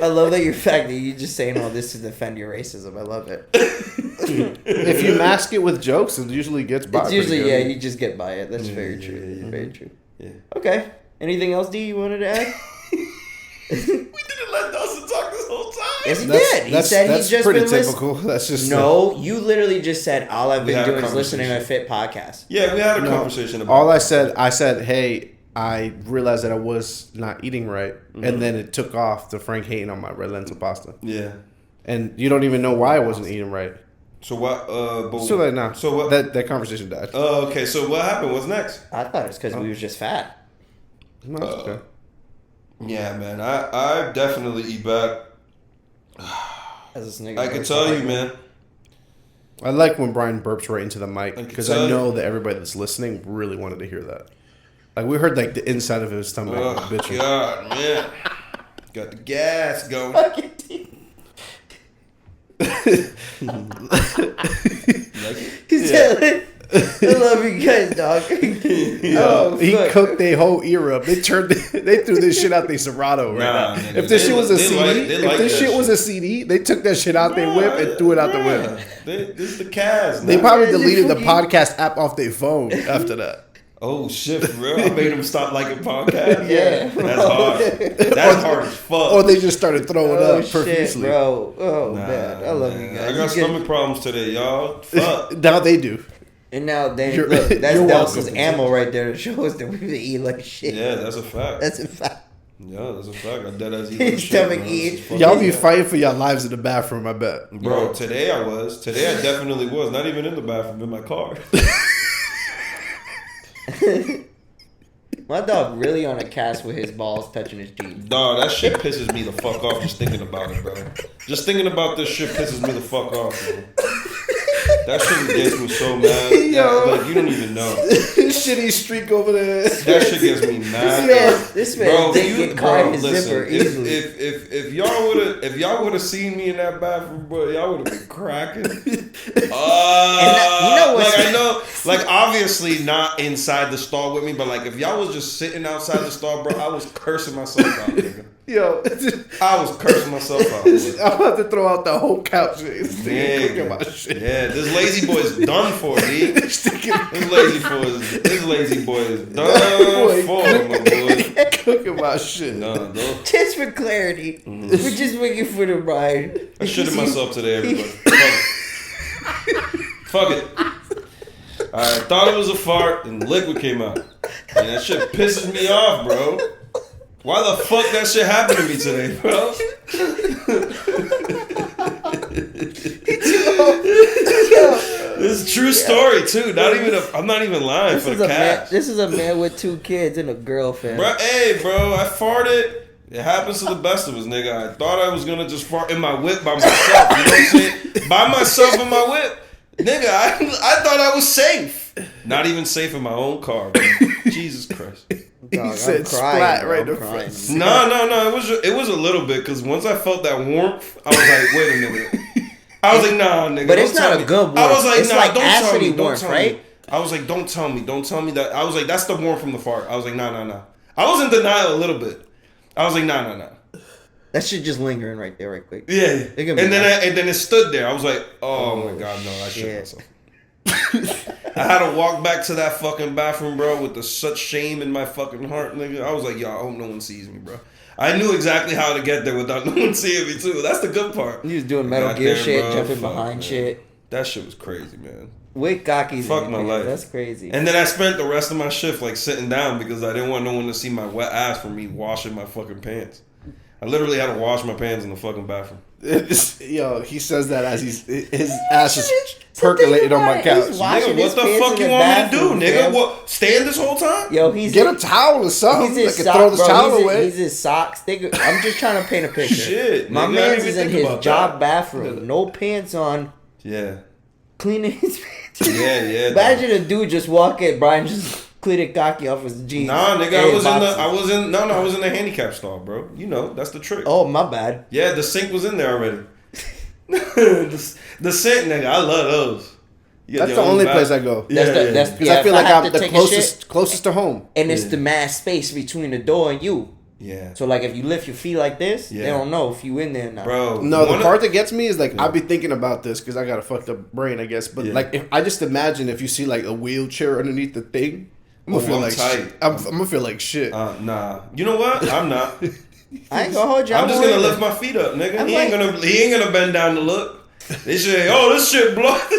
A: I love that you're fact that you're just saying all this to defend your racism. I love it.
C: If you mask it with jokes, it usually gets by.
A: It's usually, you just get by it. That's very true. Yeah. Very true.
B: Yeah.
A: Okay. Anything else, D, you wanted to add?
B: We didn't let Dawson talk this whole time.
A: Yes, he did. He said he's just
C: pretty
A: been
C: typical. That's just
A: you literally just said all I've been doing is listening to a fit podcast.
B: Yeah, we had a conversation about
C: all I said, hey, I realized that I was not eating right, and then it took off to Frank hating on my red lentil pasta.
B: Yeah.
C: And you don't even know why I wasn't eating right.
B: So what?
C: So what? That conversation died.
B: Oh, okay. So what happened? What's next?
A: I thought it was because we was just fat.
C: No, it's okay.
B: Yeah, man. I definitely eat back.
A: As this nigga
B: I can tell you, man.
C: I like when Bryan burps right into the mic because I know that everybody that's listening really wanted to hear that. Like we heard like the inside of his stomach.
B: Oh
C: bitching.
B: God, man. Got the gas going.
A: He said, I love you guys, dog. Oh,
C: He
A: fuck.
C: cooked their whole ear up. They threw this shit out their Serato right now.
B: Nigga,
C: If this shit was a CD,
B: like
C: if this
B: that
C: shit was a CD, they took that shit out their whip and threw it out the whip.
B: This is the Cavs.
C: They
B: Nah.
C: probably deleted the podcast app off their phone after that.
B: Oh shit, for real? I made them stop liking podcasts?
A: Yeah.
B: That's hard. That's hard as fuck.
C: Or they just started throwing
A: Oh
C: up
A: shit,
C: profusely.
A: bro. Oh
B: Nah,
A: man, I love you
B: man.
A: guys.
B: I got stomach problems today, y'all. Fuck.
C: Now they do.
A: And now, then
C: You're-
A: look, that's
C: you're
A: Delsa's
C: welcome.
A: ammo right there to show us that we been eating like shit.
B: Yeah, that's a fact.
A: That's a fact.
B: Yeah, that's a fact. I dead as
A: His
B: eat shit,
A: stomach
B: bro.
A: eats.
B: It's fucking
C: Y'all be
B: bad.
C: fighting for your lives in the bathroom, I bet.
B: Bro, today I was. Today I definitely was. Not even in the bathroom, in my car.
A: My dog really on a cast with his balls touching his teeth.
B: Dog, that shit pisses me the fuck off just thinking about it, bro. Just thinking about this shit pisses me the fuck off, bro. That shit gets me so mad.
C: Yo.
B: Like, you don't even know.
C: Shitty streak over there.
B: That shit gets me mad.
A: This man dick get caught in his zipper easily.
B: If y'all would have seen me in that bathroom, bro, y'all would have been cracking.
A: you know what's-
B: like I know, like obviously not inside the stall with me, but like if y'all was just sitting outside the stall, bro, I was cursing myself out, nigga.
C: Yo,
B: I was cursing myself out. Bro.
C: I'm about to throw out the whole couch.
B: Yeah,
C: Shit.
B: yeah, this lazy boy is done for, D. This lazy boy is done for, my boy.
C: Cooking my shit.
B: No, no.
A: Just for clarity, we're just waiting for the ride.
B: I shitted myself today, everybody. Fuck it. I thought it was a fart and liquid came out. And that shit pisses me off, bro. Why the fuck that shit happened to me today, bro? This is a true story too. I'm not even lying for the cash.
A: This is a man with 2 kids and a girlfriend.
B: Bro, hey, bro, I farted. It happens to the best of us, nigga. I thought I was gonna just fart in my whip by myself. You know what I'm saying? By myself in my whip. Nigga, I thought I was safe. Not even safe in my own car, bro. Jesus Christ.
A: Dog,
C: He said
A: I'm
C: splat
A: bro.
C: right
A: I'm
C: in
A: crying.
C: front.
B: No. It was a little bit because once I felt that warmth, I was like, wait a minute. I was like, nah, nigga.
A: But it's
B: don't tell
A: not a
B: me.
A: good warmth.
B: I was like,
A: It's
B: nah,
A: like
B: don't tell
A: acidy
B: me. Don't
A: warmth,
B: tell
A: right?
B: me. I was like, don't tell me that. I was like, that's the warmth from the fart. I was like, nah. I was in denial a little bit. I was like, nah.
A: That shit just lingering right there, right quick.
B: Yeah.
A: It
B: And
A: can be
B: then it stood there. I was like, oh my God, no, I shit
A: shit.
B: myself. I had to walk back to that fucking bathroom, bro, with such shame in my fucking heart, nigga. I was like, yo, I hope no one sees me, bro. I knew exactly how to get there without no one seeing me, too. That's the good part.
A: He was doing Metal
B: Got
A: Gear
B: there,
A: shit,
B: bro.
A: jumping
B: Fuck,
A: behind
B: man.
A: shit.
B: That shit was crazy, man.
A: With Gaki's
B: Fuck
A: in
B: my
A: it,
B: life.
A: That's crazy.
B: And then I spent the rest of my shift, like, sitting down because I didn't want no one to see my wet ass from me washing my fucking pants. I literally had to wash my pants in the fucking bathroom.
C: Yo, he says that as his ass is percolating on my couch.
A: He's washing
B: Nigga,
A: his
B: what the
A: pants
B: fuck
A: in
B: you
A: the
B: want me to do,
A: bathroom,
B: nigga?
A: fam.
B: What, stand this whole time?
A: Yo, he's
C: Get a towel or something.
A: He's
C: I
A: his
C: can
A: socks,
C: throw this
A: bro.
C: towel
A: He's
C: away.
A: his socks. I'm just trying to paint a picture.
B: Shit,
A: My
B: nigga, I
A: man's
B: didn't
A: is
B: even
A: in
B: think
A: his
B: about
A: job
B: that.
A: bathroom, no pants on,
B: Yeah.
A: cleaning his pants.
B: Yeah.
A: Imagine a dude just walk in, Brian just cleared Gaki off his jeans.
B: Nah, nigga,
A: Hey,
B: I was
A: boxes.
B: in the handicap stall, bro. You know, that's the trick.
A: Oh, my bad.
B: Yeah, the sink was in there already. the sink, nigga, I love those. You got
C: That's
B: your
C: the
B: own
C: only
B: bath-
C: place I go.
B: Yeah,
A: That's
C: Because I
A: if
C: feel like
A: have
C: I'm
A: to
C: the
A: take a shit,
C: closest to home.
A: and it's
B: Yeah.
A: the mass space between the door and you.
B: Yeah.
A: So like if you lift your feet like this, they
B: Yeah.
A: don't know if you in there or not.
B: Bro.
C: No, the
B: one
C: part that gets me is like I be thinking about this because I got a fucked up brain, I guess. But
B: Yeah.
C: like, if I just imagine if you see like a wheelchair underneath the thing, I'm gonna
B: Oh,
C: feel
B: I'm
C: like
B: tight.
C: shit. I'm gonna feel like shit.
B: Nah. You know what? I'm not.
A: I ain't gonna hold you.
B: I'm just
A: won't
B: gonna
A: either.
B: lift my feet up, nigga.
A: I'm
B: He ain't gonna bend down to look. They say, oh, this shit blocked.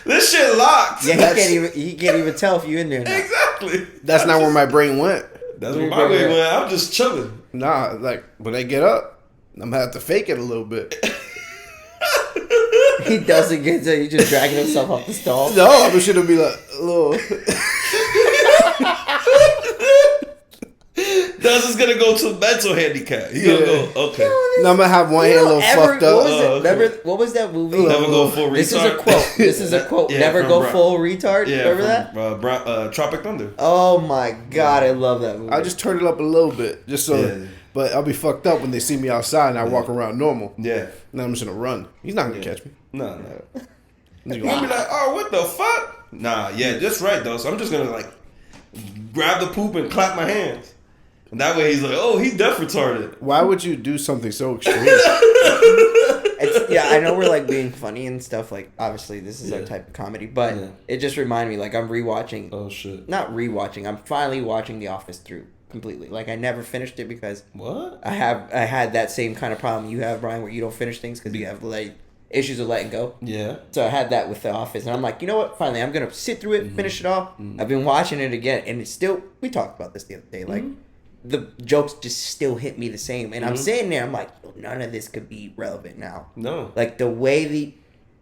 B: This shit locked.
A: Yeah, he can't even tell if you in there. Now.
B: Exactly.
C: That's not where my brain went.
B: That's what my way went. I'm just chilling.
C: Nah, like when I get up, I'm gonna have to fake it a little bit.
A: He doesn't get to. He just dragging himself off the stall.
C: No, I'm just gonna be like a little.
B: Duz is gonna go to mental handicap. He gonna
C: Yeah.
B: go, okay.
C: No, I'm gonna have one hand a little fucked up.
A: What was,
B: okay.
A: remember, what was that movie?
B: Never go full retard.
A: This is a quote. This is a quote.
B: Yeah,
A: Never
B: from
A: go
B: Bra-
A: full retard.
B: Yeah,
A: Remember that?
B: that? Tropic Thunder.
A: Oh my god, I love that movie.
C: I just turn it up a little bit, just so.
B: Yeah.
C: But I'll be fucked up when they see me outside and I walk around normal.
B: Yeah.
C: Then I'm just gonna run. He's not gonna catch me.
B: No.
C: He's
B: You're gonna be like, oh, what the fuck? Nah, yeah, that's right though. So I'm just gonna like grab the poop and clap my hands. And that way he's like, oh, he deaf retarded.
C: Why would you do something so extreme?
A: Yeah, I know we're like being funny and stuff. Like, obviously, this is our type of comedy, but it just reminded me. Like, I'm rewatching.
B: Oh shit!
A: Not rewatching. I'm finally watching The Office through completely. Like, I never finished it because
B: What?
A: I had that same kind of problem you have, Brian, where you don't finish things because you have like issues with letting go.
B: Yeah.
A: So I had that with The Office, and I'm like, you know what? Finally, I'm gonna sit through it, finish it off. I've been watching it again, and it's still. We talked about this the other day, like. The jokes just still hit me the same, and I'm sitting there. I'm like, none of this could be relevant now.
B: No,
A: like the way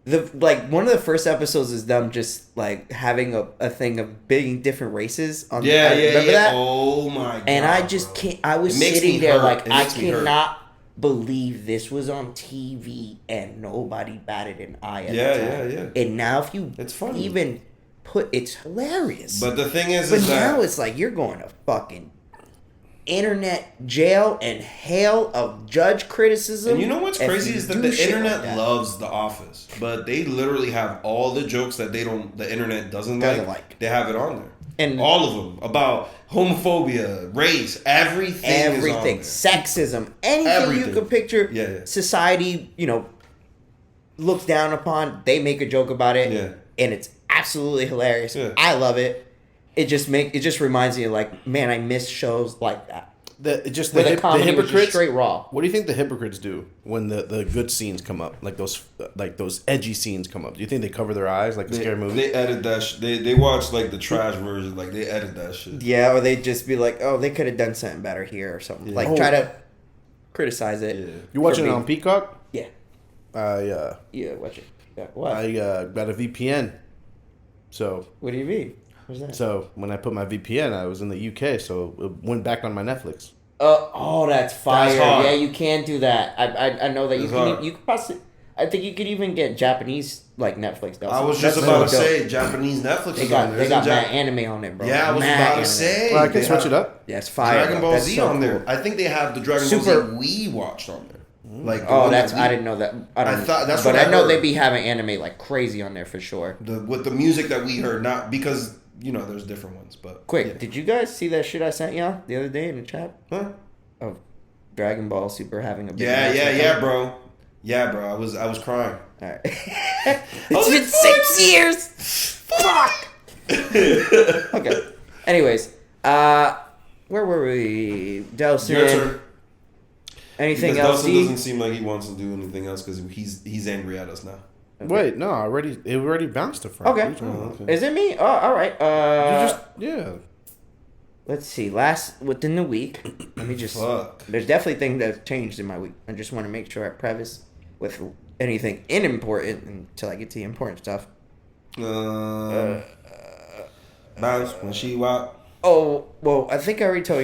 A: the like one of the first episodes is them just like having a thing of being different races. On remember that?
B: Oh my god!
A: And I just can't. I was sitting there like I cannot believe this was on TV and nobody batted an eye at the time.
B: Yeah.
A: And now if you
B: it's funny.
A: even put it's hilarious.
B: But the thing is,
A: but
B: is
A: now
B: that
A: it's like you're going to fucking internet jail and hail of judge criticism.
B: and you know what's crazy is that the internet loves The Office, but they literally have all the jokes that the internet doesn't like. They have it on there, and all of them about homophobia, race, everything is on there.
A: Sexism, anything you could picture. Society, looks down upon. They make a joke about it, and it's absolutely hilarious. I love it. It just reminds me of like, man, I miss shows like that. The hypocrites straight raw.
C: What do you think the hypocrites do when the good scenes come up, like those edgy scenes come up? Do you think they cover their eyes like a scary movie?
B: They edit that. They watch like the trash version, like they edit that shit.
A: Yeah, or they just be like, oh, they could have done something better here or something. Like try to criticize it.
C: Yeah. You watching it on Peacock?
A: Yeah. Yeah, watch it. Yeah, what?
C: I got a VPN. So.
A: What do you mean? What's that?
C: So when I put my VPN, I was in the UK, so it went back on my Netflix.
A: That's fire!
B: That's hard.
A: Yeah, you can do that. I know that
B: That's
A: you could possibly. I think you could even get Japanese like Netflix.
B: I was just about to say Japanese Netflix.
A: They got mad anime on it, bro.
B: Yeah, I was about to say.
C: Well, I can switch it up.
A: Yeah, it's fire.
B: Dragon Ball Z on there. I think they have the Dragon Ball Z we watched on there. Like
A: I didn't know that. I thought that's. But I know they be having anime like crazy on there for sure.
B: With the music that we heard, not because. There's different ones, but...
A: Quick, did you guys see that shit I sent y'all the other day in the chat?
B: Huh?
A: Of Dragon Ball Super having a big
B: Yeah, bro. Yeah, bro. I was crying.
A: All right. It's been 6 years! Fuck! Okay. Anyways, where were we? Delson.
B: Your turn.
A: Anything
B: because
A: else?
B: Delson doesn't seem like he wants to do anything else because he's angry at us now.
C: Okay. Wait, no, it already bounced to Frank.
A: Okay. Is it me? Oh, all right. Let's see. Within the week, let me just.
B: Fuck.
A: There's definitely things that have changed in my week. I just want to make sure I preface with anything unimportant until I get to the important stuff.
B: Bounce when she walk.
A: Oh well, I think I already told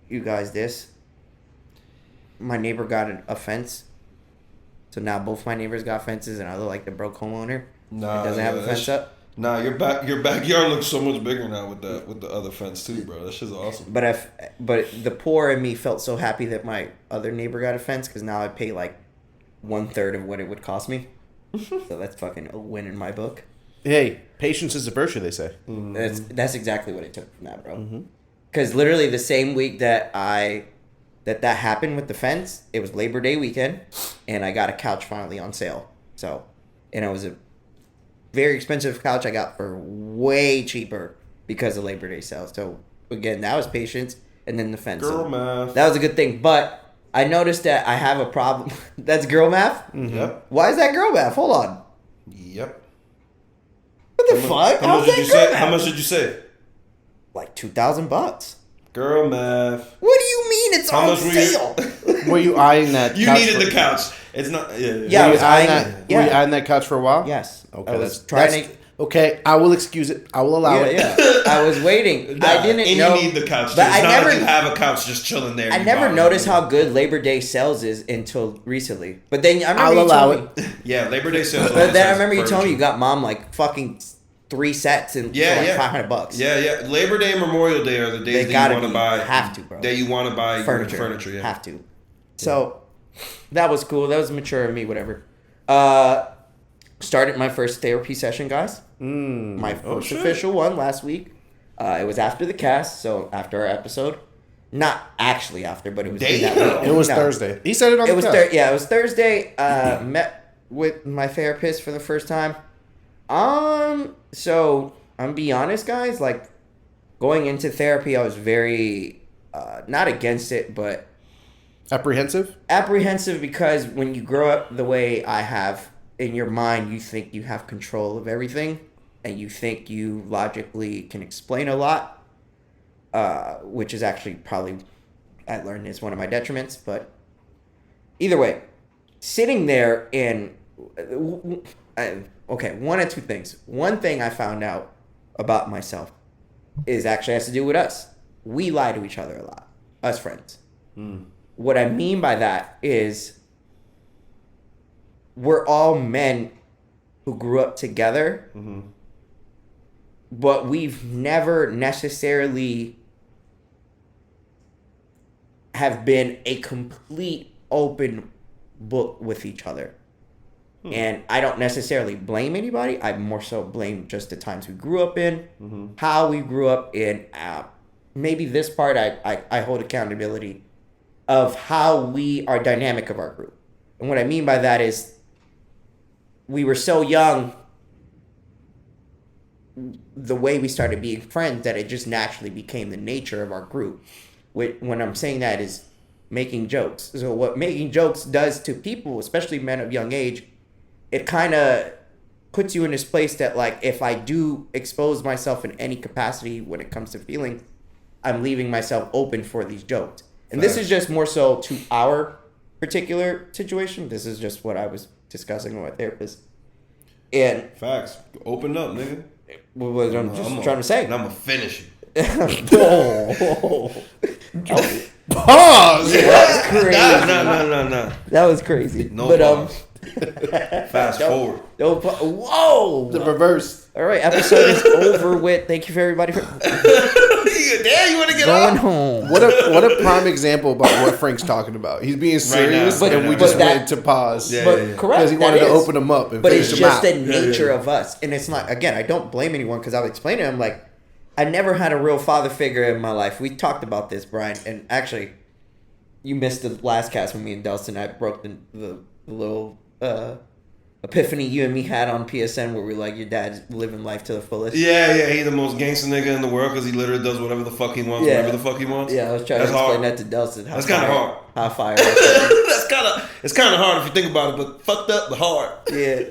A: you guys this. My neighbor got a fence. So now both my neighbors got fences, and I look like the broke homeowner. That doesn't have a fence up.
B: Nah, your backyard looks so much bigger now with the other fence too, bro. That shit's awesome.
A: But the poor in me felt so happy that my other neighbor got a fence because now I pay like 1/3 of what it would cost me. So that's fucking a win in my book.
C: Hey, patience is a virtue, they say.
A: Mm-hmm. That's exactly what it took from that, bro. Because literally the same week that that happened with the fence, it was Labor Day weekend, and I got a couch finally on sale. So, and it was a very expensive couch I got for way cheaper because of Labor Day sale. So, again, that was patience, and then the fence.
B: Girl math.
A: That was a good thing, but I noticed that I have a problem. That's girl math?
B: Mm-hmm. Yep.
A: Why is that girl math? Hold on.
B: Yep.
A: What the fuck?
B: How much did you say? How much did you say?
A: Like $2,000.
B: Girl math.
A: What do you mean it's on sale?
C: Were you eyeing that?
B: You needed the couch. It's not.
A: Yeah,
C: were you eyeing that couch for a while?
A: Yes.
C: Okay. Okay, I will excuse it. I will allow it.
A: Yeah. I was waiting.
B: Nah,
A: I didn't know.
B: You need the couch.
A: But
B: it's
A: I
B: not
A: never
B: like you have a couch just chilling there.
A: I never noticed how good Labor Day sales is until recently. But then I remember
C: I'll allow it.
B: Yeah, Labor Day sales.
A: But then I remember you told me you got mom like fucking 3 sets and $500.
B: Yeah. Labor Day and Memorial Day are the days that you want to buy.
A: Have to, bro.
B: That you want to buy furniture. Yeah.
A: Have to. So that was cool. That was mature of me. Whatever. started my first therapy session, guys. My first official one last week. It was after the cast, so after our episode. Not actually after, but it was in that week.
C: It was Thursday. He said it on the cast.
A: Yeah, it was Thursday. Met with my therapist for the first time. So I'm be honest, guys. Like going into therapy, I was very not against it, but
C: apprehensive.
A: Apprehensive because when you grow up the way I have, in your mind, you think you have control of everything, and you think you logically can explain a lot. Which is actually probably, I learned, is one of my detriments. But either way, sitting there in, okay, one of two things. One thing I found out about myself is actually has to do with us. We lie to each other a lot, us friends. What I mean by that is we're all men who grew up together, but we've never necessarily have been a complete open book with each other. And I don't necessarily blame anybody. I more so blame just the times we grew up in, how we grew up in. Maybe this part I hold accountability of how we are dynamic of our group. And what I mean by that is we were so young, the way we started being friends, that it just naturally became the nature of our group. When I'm saying that is making jokes. So what making jokes does to people, especially men of young age, it kind of puts you in this place that, like, if I do expose myself in any capacity when it comes to feelings, I'm leaving myself open for these jokes. And this is just more so to our particular situation. This is just what I was discussing with my therapist. And
B: facts. Open up, nigga.
A: What I'm just trying to say.
B: And I'm going to finish you.
C: Pause.
A: That was crazy.
B: No.
A: That was crazy.
B: No
A: but
B: pause. Fast forward.
A: Whoa.
C: The reverse.
A: All right, episode is over with. Thank you for everybody for
B: Damn, you want to get
A: going
B: off?
A: home.
C: What a prime example about what Frank's talking about. He's being serious,
B: now.
C: and we
B: But
C: just
A: that-
C: went to pause.
B: Yeah.
A: But correct,
C: Because he wanted to open them up and
A: but
C: finish
A: it's
C: them
A: just
C: out.
A: the nature of us, and it's not. Again, I don't blame anyone because I've explained to him, like, I never had a real father figure in my life. We talked about this, Brian, and actually, you missed the last cast with me and Delson. I broke the little epiphany you and me had on PSN where we're like, your dad's living life to the fullest.
B: Yeah, he's the most gangster nigga in the world because he literally does whatever the fuck he wants, whenever the fuck he wants.
A: Yeah, I was trying to explain that to Delson.
B: That's kind of hard.
A: How fire.
B: It's kind of hard if you think about it, but fucked up but hard.
A: Yeah.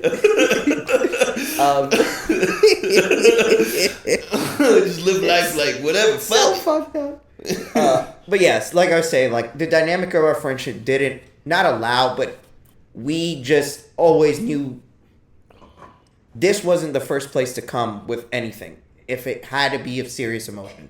B: Just live life like whatever.
A: So
B: Fuck.
A: fucked up. But yes, like I was saying, like the dynamic of our friendship didn't not allow, but we just always knew this wasn't the first place to come with anything. If it had to be of serious emotion,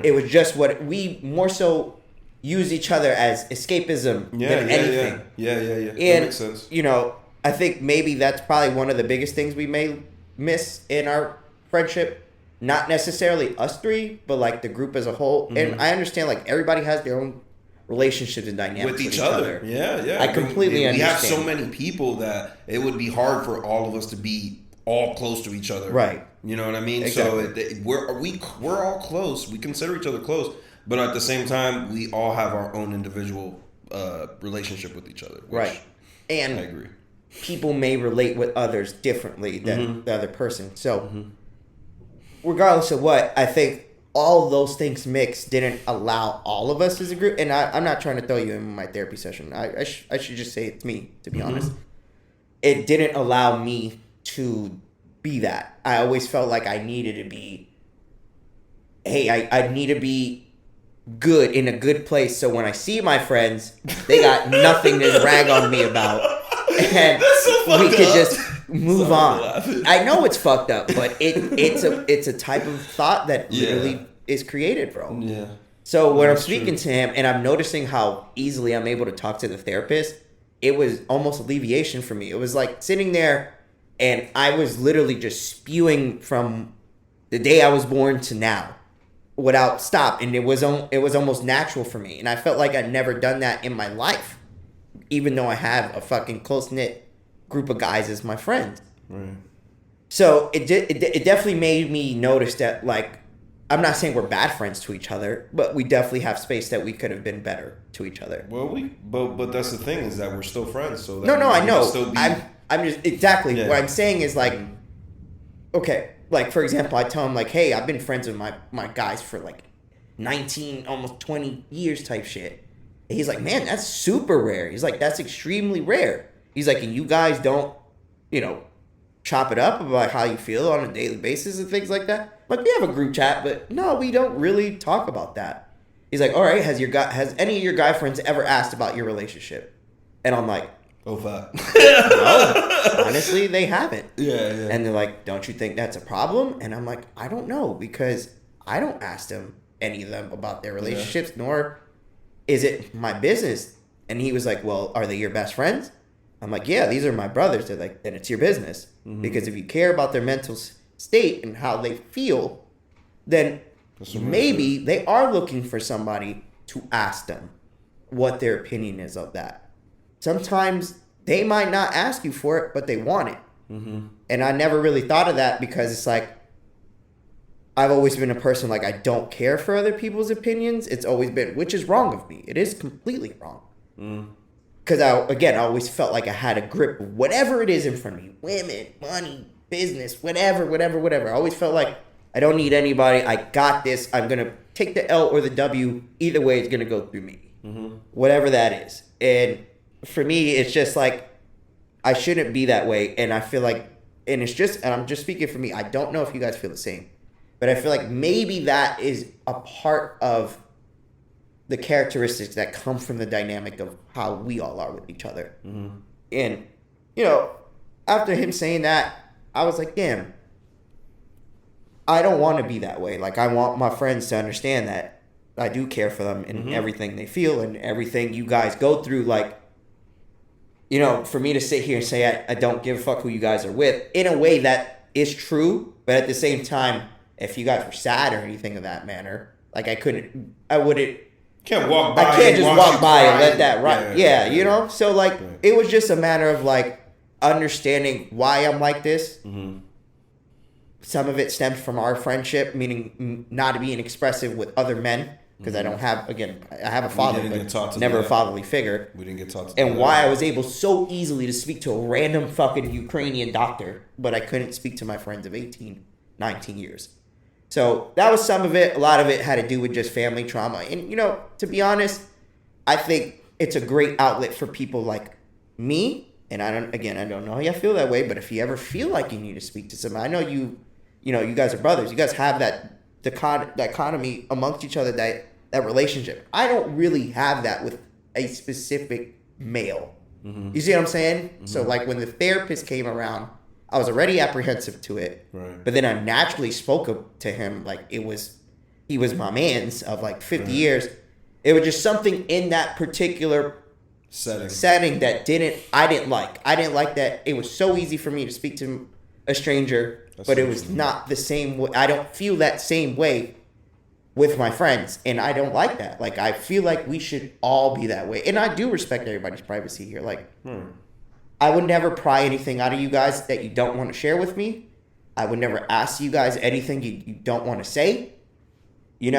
A: it was just what we more so use each other as escapism than anything.
B: Yeah.
A: And,
B: That makes sense.
A: you know, I think maybe that's probably one of the biggest things we may miss in our friendship. Not necessarily us three, but like the group as a whole. And I understand like everybody has their own relationships and dynamics
B: With each other. Yeah.
A: I completely understand.
B: We have so many people that it would be hard for all of us to be all close to each other.
A: Right.
B: You know what I mean?
A: Exactly.
B: So we're all close. We consider each other close. But at the same time, we all have our own individual relationship with each other.
A: Right. And
B: I agree.
A: people may relate with others differently than the other person. So regardless of what, I think all those things mixed didn't allow all of us as a group. And I'm not trying to throw you in my therapy session. I should just say it's me, to be honest. It didn't allow me to be that. I always felt like I needed to be, I need to be good in a good place. So when I see my friends, they got nothing to rag on me about. And
B: so
A: we could
B: up.
A: just move on. I know it's fucked up, but it's a type of thought that literally is created, bro.
B: Yeah.
A: So when I'm
B: That's
A: speaking to him and I'm noticing how easily I'm able to talk to the therapist, it was almost alleviation for me. It was like sitting there and I was literally just spewing from the day I was born to now without stop. And it was almost natural for me. And I felt like I'd never done that in my life, even though I have a fucking close-knit group of guys as my friends.
B: Right.
A: So it definitely made me notice that, like, I'm not saying we're bad friends to each other, but we definitely have space that we could have been better to each other.
B: Well, but that's the thing, is that we're still friends. So that
A: No, I
B: we can
A: know.
B: Still be,
A: I'm just exactly what I'm saying is, like, okay, like, for example, I tell him, like, hey, I've been friends with my guys for like 19, almost 20 years type shit. And he's like, man, that's super rare. He's like, that's extremely rare. He's like, and you guys don't, chop it up about how you feel on a daily basis and things like that. Like, we have a group chat, but no, we don't really talk about that. He's like, all right, has any of your guy friends ever asked about your relationship? And I'm like,
B: oh fuck.
A: no, honestly, they haven't.
B: Yeah.
A: And they're like, don't you think that's a problem? And I'm like, I don't know, because I don't ask them, any of them, about their relationships, nor is it my business. And he was like, well, are they your best friends? I'm like, yeah, these are my brothers. They're like, then it's your business. Mm-hmm. Because if you care about their mental state and how they feel, then maybe they are looking for somebody to ask them what their opinion is of that. Sometimes they might not ask you for it, but they want it. Mm-hmm. And I never really thought of that, because it's like, I've always been a person, like, I don't care for other people's opinions. It's always been, which is wrong of me. It is completely wrong. Because I always felt like I had a grip of whatever it is in front of me. Women, money, business, whatever. I always felt like I don't need anybody. I got this. I'm going to take the L or the W. Either way, it's going to go through me. Mm-hmm. Whatever that is. And for me, it's just like, I shouldn't be that way. And I feel like, and I'm just speaking for me. I don't know if you guys feel the same. But I feel like maybe that is a part of the characteristics that come from the dynamic of how we all are with each other. Mm-hmm. And, after him saying that, I was like, damn, I don't want to be that way. Like, I want my friends to understand that I do care for them and everything they feel and everything you guys go through. Like, for me to sit here and say I don't give a fuck who you guys are with, in a way that is true, but at the same time, if you guys were sad or anything of that manner, like, I wouldn't.
B: Can't walk by.
A: I can't just walk by and let that ride. Yeah. So, like, it was just a matter of, like, understanding why I'm like this. Mm-hmm. Some of it stems from our friendship, meaning not being expressive with other men, because I don't have, I have a father, but never a fatherly figure. We didn't get taught to. And why I was able so easily to speak to a random fucking Ukrainian doctor, but I couldn't speak to my friends of 18, 19 years. So that was some of it. A lot of it had to do with just family trauma. And, to be honest, I think it's a great outlet for people like me. And I don't know how you feel that way, but if you ever feel like you need to speak to somebody, I know you guys are brothers. You guys have that dichotomy amongst each other, that relationship. I don't really have that with a specific male. Mm-hmm. You see what I'm saying? Mm-hmm. So, like, when the therapist came around, I was already apprehensive to it, right. But then I naturally spoke to him like he was my man's of like 50 years. It was just something in that particular setting that I didn't like. I didn't like that it was so easy for me to speak to a stranger, but it was not the same way. I don't feel that same way with my friends, and I don't like that. Like, I feel like we should all be that way, and I do respect everybody's privacy here. Like, I would never pry anything out of you guys that you don't want to share with me. I would never ask you guys anything you don't want to say. And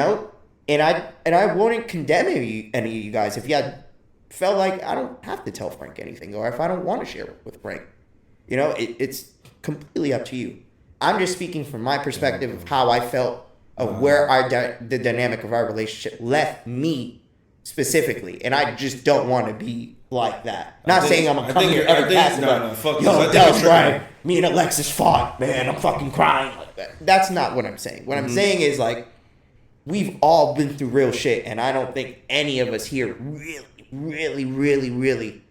A: I wouldn't condemn any of you guys if you had felt like I don't have to tell Frank anything, or if I don't want to share with Frank. It's completely up to you. I'm just speaking from my perspective of how I felt, of where the dynamic of our relationship left me specifically, and I just don't want to be like that. Not saying I'm gonna come here every pass, but Dallas, Bryan, me and Alexis fought, man, I'm fucking crying like that. That's not what I'm saying. What I'm saying is, like, we've all been through real shit, and I don't think any of us here really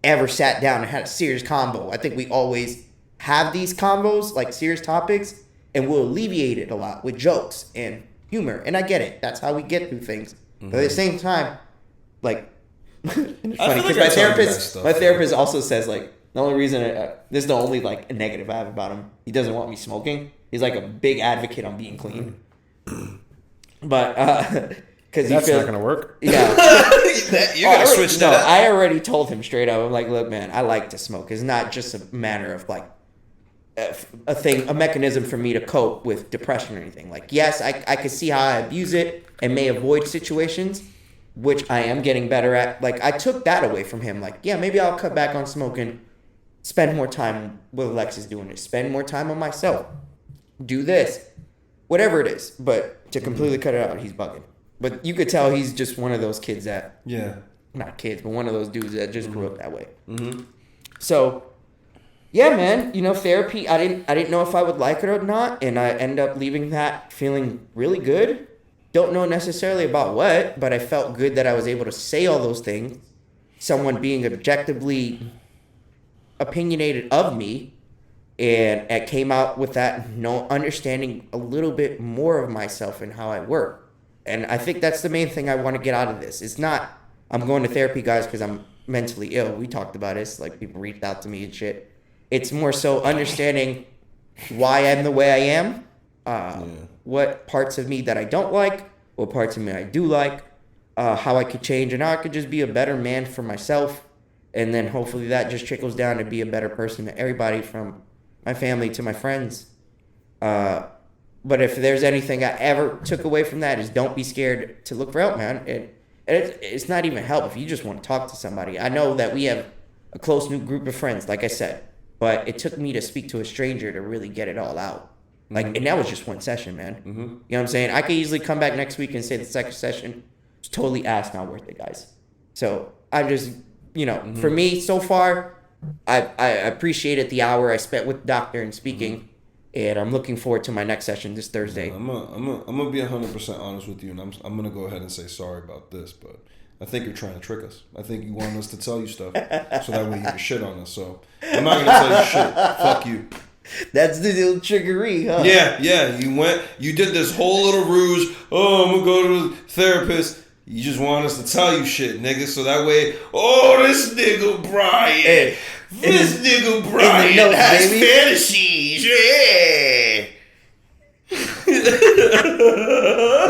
A: ever sat down and had a serious convo. I think we always have these combos, like serious topics, and we'll alleviate it a lot with jokes and humor. And I get it. That's how we get through things. Mm-hmm. But at the same time, like, it's funny because my therapist also says, like, the only reason this is the only, like, negative I have about him. He doesn't want me smoking. He's like a big advocate on being clean. But because
C: that's not gonna work.
A: Yeah,
B: you gotta switch that up.
A: I already told him straight up. I'm like, look, man, I like to smoke. It's not just a matter of, like, a mechanism for me to cope with depression or anything. Like, yes, I could see how I abuse it and may avoid situations, which I am getting better at. Like, I took that away from him. Like, yeah, maybe I'll cut back on smoking, spend more time with Alexis doing it, spend more time on myself, do this, whatever it is. But to completely cut it out, he's bugging. But you could tell he's just one of those kids that, not kids, but one of those dudes that just grew up that way.
B: Mm-hmm.
A: So, yeah, man, therapy, I didn't know if I would like it or not, and I end up leaving that feeling really good. Don't know necessarily about what, but I felt good that I was able to say all those things. Someone being objectively opinionated of me, and I came out with that understanding a little bit more of myself and how I work. And I think that's the main thing I want to get out of this. It's not, I'm going to therapy, guys, because I'm mentally ill. We talked about this. Like, people reached out to me and shit. It's more so understanding why I'm the way I am, what parts of me that I don't like, what parts of me I do like, how I could change, and how I could just be a better man for myself. And then hopefully that just trickles down to be a better person to everybody, from my family to my friends. But if there's anything I ever took away from that, is don't be scared to look for help, man. And it's not even help if you just want to talk to somebody. I know that we have a close new group of friends, like I said, but it took me to speak to a stranger to really get it all out. Like, and that was just one session, man.
B: Mm-hmm.
A: You know what I'm saying? I could easily come back next week and say the second session was totally ass, not worth it, guys. So I'm just, for me so far, I appreciated the hour I spent with the doctor and speaking. And I'm looking forward to my next session this Thursday.
B: I'm gonna be 100% honest with you, and I'm gonna go ahead and say sorry about this, but I think you're trying to trick us. I think you want us to tell you stuff so that way you can shit on us. So I'm not gonna tell you shit. Fuck you.
A: That's the little trickery, huh?
B: Yeah. You did this whole little ruse. Oh, I'm gonna go to the therapist. You just want us to tell you shit, nigga, so that way, this nigga Bryan, nigga Bryan has fantasies, yeah.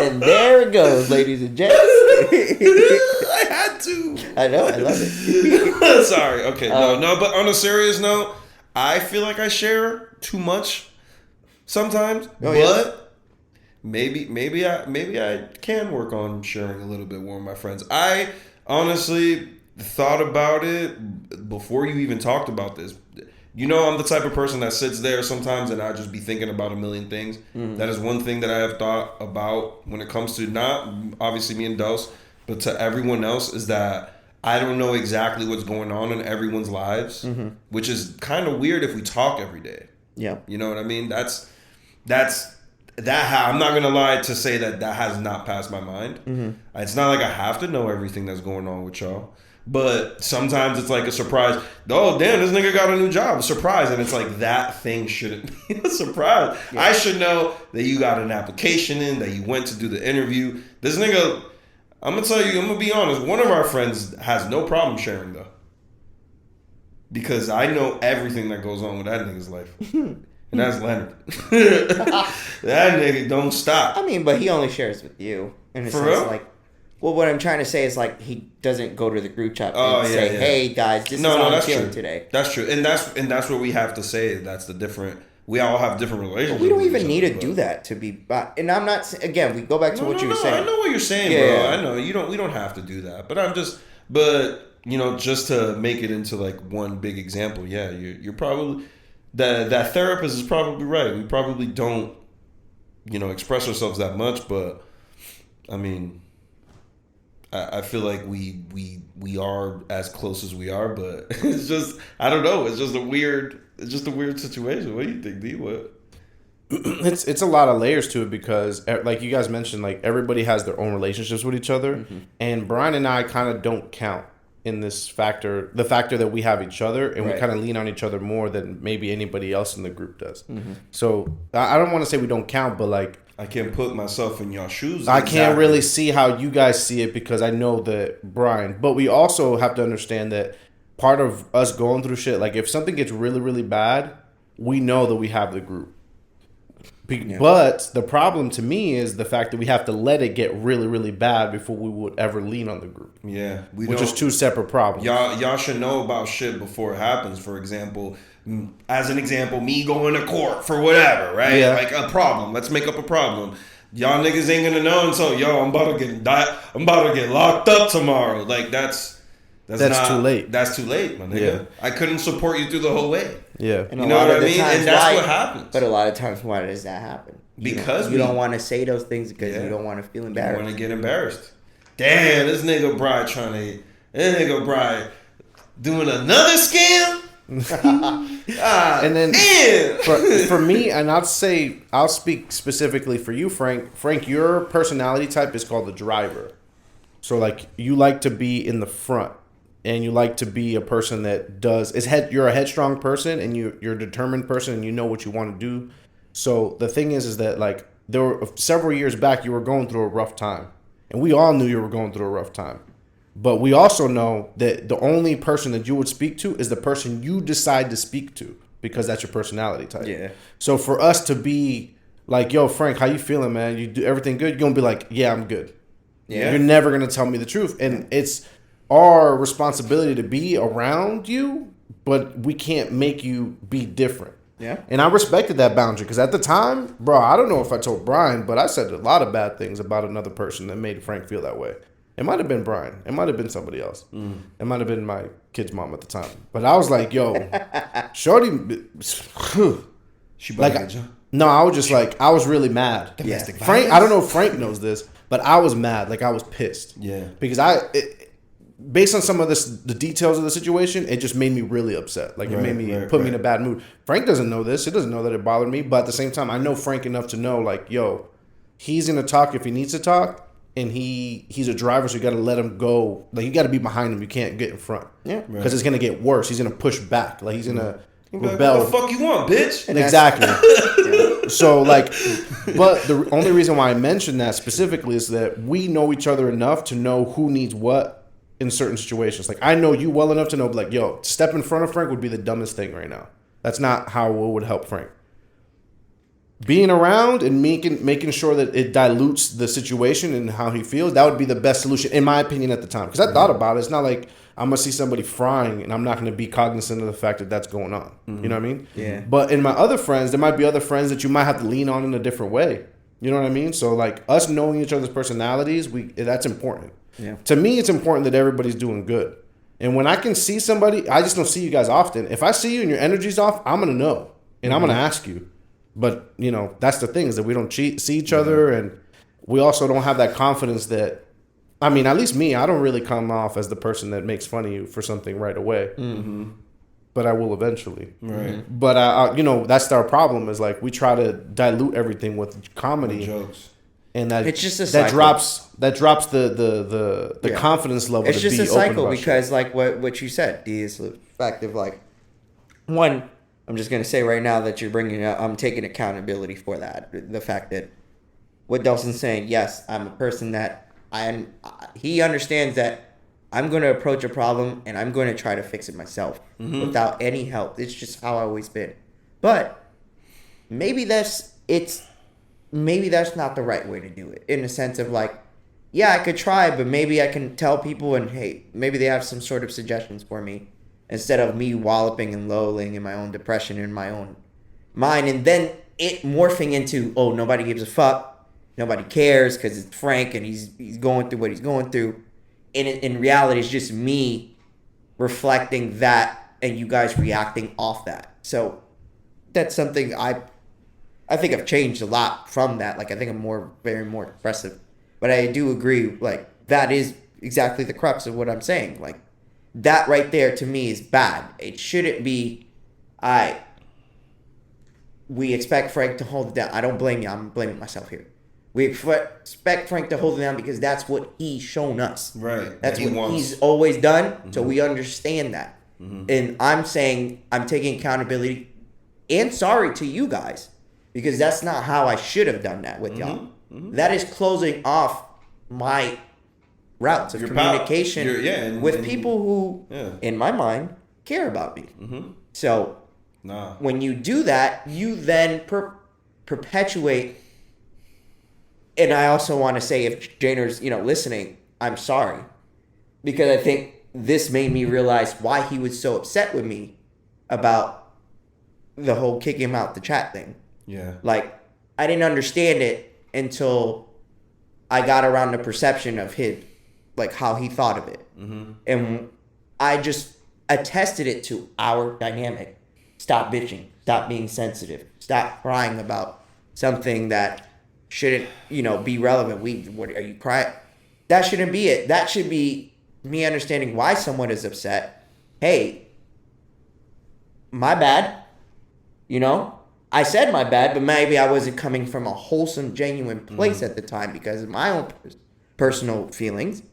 A: And there it goes, ladies and gents.
B: I had to.
A: I know, I love it.
B: Sorry, okay, no, but on a serious note, I feel like I share too much sometimes, but... Maybe I can work on sharing a little bit more with my friends. I honestly thought about it before you even talked about this. I'm the type of person that sits there sometimes and I just be thinking about a million things. Mm-hmm. That is one thing that I have thought about when it comes to not obviously me and Dos, but to everyone else, is that I don't know exactly what's going on in everyone's lives, which is kind of weird if we talk every day.
A: Yeah.
B: You know what I mean? I'm not gonna lie to say that has not passed my mind. Mm-hmm. It's not like I have to know everything that's going on with y'all, but sometimes it's like a surprise. Oh damn, this nigga got a new job, a surprise, and it's like that thing shouldn't be a surprise. Yeah. I should know that you got an application in, that you went to do the interview. This nigga, I'm gonna tell you, I'm gonna be honest. One of our friends has no problem sharing though, because I know everything that goes on with that nigga's life. And that's Leonard. That nigga don't stop.
A: I mean, but he only shares with you. In a
B: For
A: sense,
B: real?
A: like, well, what I'm trying to say is, like, he doesn't go to the group chat and say, hey, guys, this is how I'm feeling today.
B: That's true. And that's what we have to say. That's the different... We all have different relationships.
A: We don't even need to do that to be... And I'm not... Again, we go back to what you were saying.
B: I know what you're saying, bro. I know. We don't have to do that. But I'm just... But, just to make it into, like, one big example, yeah, you're probably... That therapist is probably right. We probably don't, express ourselves that much, but I mean, I feel like we are as close as we are, but it's just, I don't know. It's just a weird situation. What do you think, D? What?
C: It's a lot of layers to it, because like you guys mentioned, like everybody has their own relationships with each other, and Bryan and I kind of don't count in this factor, the factor that we have each other, and we kind of lean on each other more than maybe anybody else in the group does. So I don't want to say we don't count, but like,
B: I can't put myself in your shoes.
C: I can't really see how you guys see it, because I know that Bryan, but we also have to understand that part of us going through shit, like if something gets really, really bad, we know that we have the group. But the problem to me is the fact that we have to let it get really, really bad before we would ever lean on the group.
B: Yeah.
C: Which is two separate problems.
B: Y'all should know about shit before it happens. For example, as an example, me going to court for whatever, right?
C: Yeah.
B: Like a problem. Let's make up a problem. Y'all niggas ain't gonna know until I'm about to get locked up tomorrow. Like that's not,
C: too late.
B: That's too late, my nigga.
C: Yeah.
B: I couldn't support you through the whole way.
C: Yeah.
A: And
B: You
A: a
B: know
A: lot
B: what
A: of
B: I
A: the
B: mean?
A: times
B: And that's
A: why-
B: what happens.
A: But a lot of times, why does that happen?
B: Because
A: you don't want to say those things because you don't want to feel
B: You
A: embarrassed.
B: want to get embarrassed. Damn, this nigga Bryan doing another scam.
C: And then for me, and I'll speak specifically for you, Frank. Frank, your personality type is called the driver. So like you like to be in the front, and you like to be a person that you're a headstrong person, and you're a determined person, and you know what you want to do. So the thing is that like there were several years back you were going through a rough time, and we all knew you were going through a rough time. But we also know that the only person that you would speak to is the person you decide to speak to, because that's your personality type.
A: Yeah.
C: So for us to be like, yo, Frank, how you feeling, man? You do everything good? You're going to be like, yeah, I'm good.
A: Yeah.
C: You're never going to tell me the truth. And it's our responsibility to be around you, but we can't make you be different.
A: Yeah.
C: And I respected that boundary because at the time, bro, I don't know if I told Brian, but I said a lot of bad things about another person that made Frank feel that way. It might have been Brian. It might have been somebody else. It might have been my kid's mom at the time. But I was like, yo, shorty.
B: She
C: Like, no, I was just like, I was really mad.
B: Domestic
C: Frank, I don't know if Frank knows this, but I was mad. Like, I was pissed.
B: Yeah.
C: Because based on some of the details of the situation, it just made me really upset. Like, it made me put me in a bad mood. Frank doesn't know this. He doesn't know that it bothered me. But at the same time, I know Frank enough to know, like, yo, he's going to talk if he needs to talk. And he's a driver, so you got to let him go. Like, you got to be behind him. You can't get in front. Yeah. Because it's going to get worse. He's going to push back. Like, he's going to rebel.
B: What the fuck you want, bitch?
C: Exactly. So, like, but the only reason why I mentioned that specifically is that we know each other enough to know who needs what in certain situations. Like, I know you well enough to know, like, yo, step in front of Frank would be the dumbest thing right now. That's not how it would help Frank. Being around and making sure that it dilutes the situation and how he feels, that would be the best solution, in my opinion, at the time. Because I thought about it. It's not like I'm going to see somebody frying and I'm not going to be cognizant of the fact that that's going on. You know what I mean?
A: Yeah.
C: But in my other friends, there might be other friends that you might have to lean on in a different way. You know what I mean? So, like, us knowing each other's personalities, that's important.
A: Yeah.
C: To me, it's important that everybody's doing good. And when I can see somebody, I just don't see you guys often. If I see you and your energy's off, I'm going to know. And I'm going to ask you. But, you know, that's the thing, is that we don't see each other, and we also don't have that confidence that, I mean, at least me, I don't really come off as the person that makes fun of you for something right away. Mm-hmm. But I will eventually. Right. But, you know, that's our problem, is like we try to dilute everything with comedy.
B: With jokes.
C: And that
A: it's just a
C: that
A: cycle.
C: drops the confidence level.
A: It's
C: to
A: just
C: be
A: a cycle
C: open
A: because, like what you said, the fact of, like, one, I'm just going to say right now that you're bringing up, I'm taking accountability for that. The fact that what Delson's saying, yes, I'm a person that he understands that I'm going to approach a problem and I'm going to try to fix it myself without any help. It's just how I've always been. But maybe that's not the right way to do it, in the sense of, like, yeah, I could try, but maybe I can tell people, and hey, maybe they have some sort of suggestions for me, instead of me walloping and lolling in my own depression in my own mind, and then it morphing into, oh, nobody gives a fuck, nobody cares because it's Frank and he's going through what he's going through. And in reality, it's just me reflecting that and you guys reacting off that. So that's something I think I've changed a lot from that. Like, I think I'm very more expressive. But I do agree, like, that is exactly the crux of what I'm saying. Like, that right there to me is bad. It shouldn't be, we expect Frank to hold it down. I don't blame you. I'm blaming myself here. We expect Frank to hold it down because that's what he's shown us.
B: Right.
A: That's what he's always done. So we understand that. And I'm saying I'm taking accountability and sorry to you guys, because that's not how I should have done that with y'all. That is closing off my routes of communication with people who, in my mind, care about me. So when you do that, you then perpetuate. And I also want to say, if Janer's, listening, I'm sorry, because I think this made me realize why he was so upset with me about the whole kick him out the chat thing.
B: Yeah.
A: Like, I didn't understand it until I got around the perception of his, like, how he thought of it.
B: Mm-hmm.
A: And I just attested it to our dynamic. Stop bitching. Stop being sensitive. Stop crying about something that shouldn't, be relevant. What are you crying? That shouldn't be it. That should be me understanding why someone is upset. Hey, my bad. I said my bad, but maybe I wasn't coming from a wholesome, genuine place at the time because of my own personal feelings.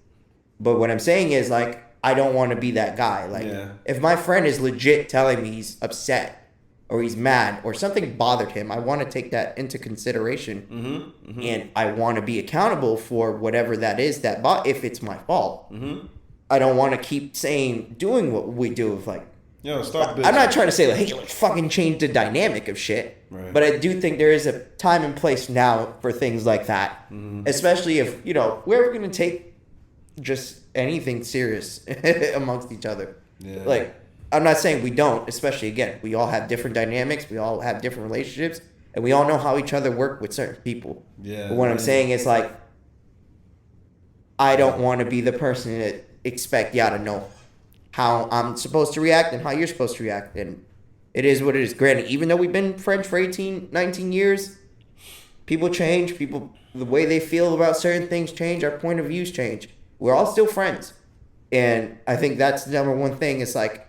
A: But what I'm saying is, like, I don't want to be that guy. Like, if my friend is legit telling me he's upset or he's mad or something bothered him, I want to take that into consideration. And I want to be accountable for whatever that is if it's my fault. I don't want to keep doing what we do with, like,
B: stop bitching.
A: I'm not trying to say, like, hey, let's fucking change the dynamic of shit.
B: Right.
A: But I do think there is a time and place now for things like that. Especially if, we're going to take just anything serious amongst each other.
B: Yeah.
A: Like, I'm not saying we don't, especially, again, we all have different dynamics. We all have different relationships. And we all know how each other work with certain people.
B: Yeah.
A: But what I'm saying is, like, I don't want to be the person that expect y'all to know how I'm supposed to react and how you're supposed to react. And it is what it is. Granted, even though we've been friends for 18, 19 years, people change. The way they feel about certain things change. Our point of views change. We're all still friends. And I think that's the number one thing. It's like,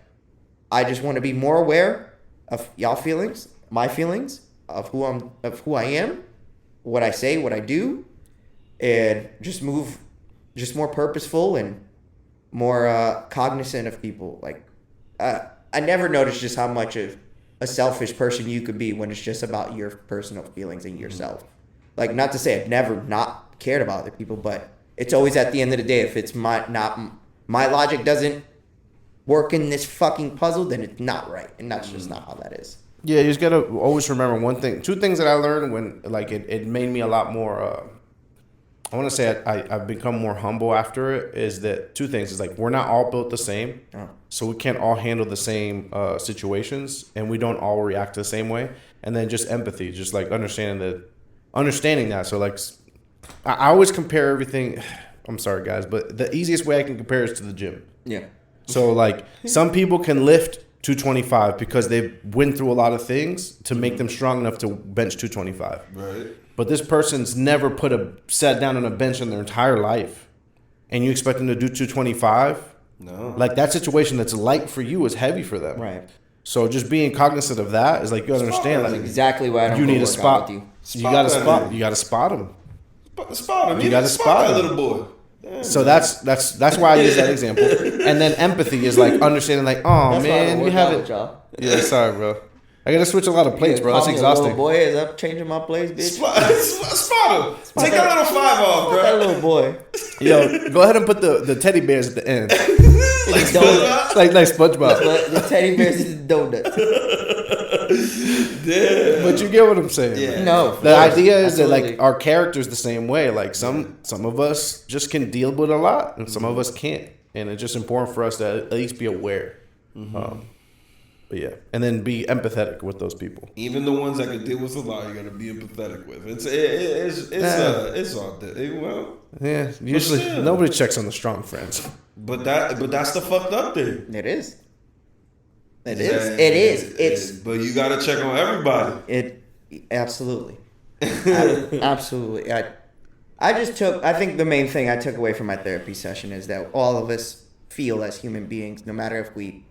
A: I just want to be more aware of y'all feelings, my feelings, of who I am, what I say, what I do, and just move just more purposeful and more cognizant of people. Like, I never noticed just how much of a selfish person you could be when it's just about your personal feelings and yourself. Like, not to say I've never not cared about other people, but it's always at the end of the day, if it's my logic doesn't work in this fucking puzzle, then it's not right. And that's just not how that is.
C: Yeah, you just gotta always remember one thing. Two things that I learned when, like, it made me a lot more, I want to say I've become more humble after it, is that two things. It's like, we're not all built the same.
A: Oh.
C: So we can't all handle the same situations, and we don't all react the same way. And then just empathy, just like understanding that. So, like, I always compare everything. I'm sorry, guys, but the easiest way I can compare is to the gym.
A: Yeah.
C: So, like, some people can lift 225 because they've went through a lot of things to make them strong enough to bench 225.
B: Right.
C: But this person's never sat down on a bench in their entire life, and you expect them to do 225?
B: No.
C: Like, that situation that's light for you is heavy for them.
A: Right.
C: So just being cognizant of that is, like, you gotta understand,
A: That's
C: like,
A: exactly why I don't
C: you need to
A: work out
C: spot.
A: with you.
C: You gotta
B: that
C: spot.
B: nigga.
C: You gotta spot him.
B: Spot him.
C: You gotta spot
B: that
C: him.
B: little boy. Damn,
C: So
B: man.
C: that's why I use that example. And then empathy is like understanding, like, oh
A: That's why I
C: man,
A: don't
C: you
A: work out
C: haven't.
A: with y'all.
C: Yeah, sorry, bro. I gotta switch a lot of plates, bro. That's
A: Call me a
C: exhausting.
A: little boy, is up changing my plays, bitch?
B: Spot him. Take that little 5 off,
A: Fuck that
B: bro.
A: little boy.
C: Yo, go ahead and put the teddy bears at the end,
B: Like
A: Donut.
C: like SpongeBob.
A: But the teddy bears is the donut.
B: Damn.
C: But you get what I'm saying.
B: Yeah.
C: man.
A: No.
C: The idea is that,
A: Absolutely.
C: like, our character's the same way. Like, some of us just can deal with a lot, and some of us can't. And it's just important for us to at least be aware. But yeah, and then be empathetic with those people.
B: Even the ones that can deal with a lot, you gotta be empathetic with. It's all that. Well,
C: Yeah, usually
B: still.
C: nobody checks on the strong friends.
B: but that's the fucked up thing.
A: It is. It
B: Yeah,
A: is. It is. It's
B: But you gotta check on everybody.
A: it. Absolutely. Absolutely. I think the main thing I took away from my therapy session is that all of us feel as human beings, no matter if we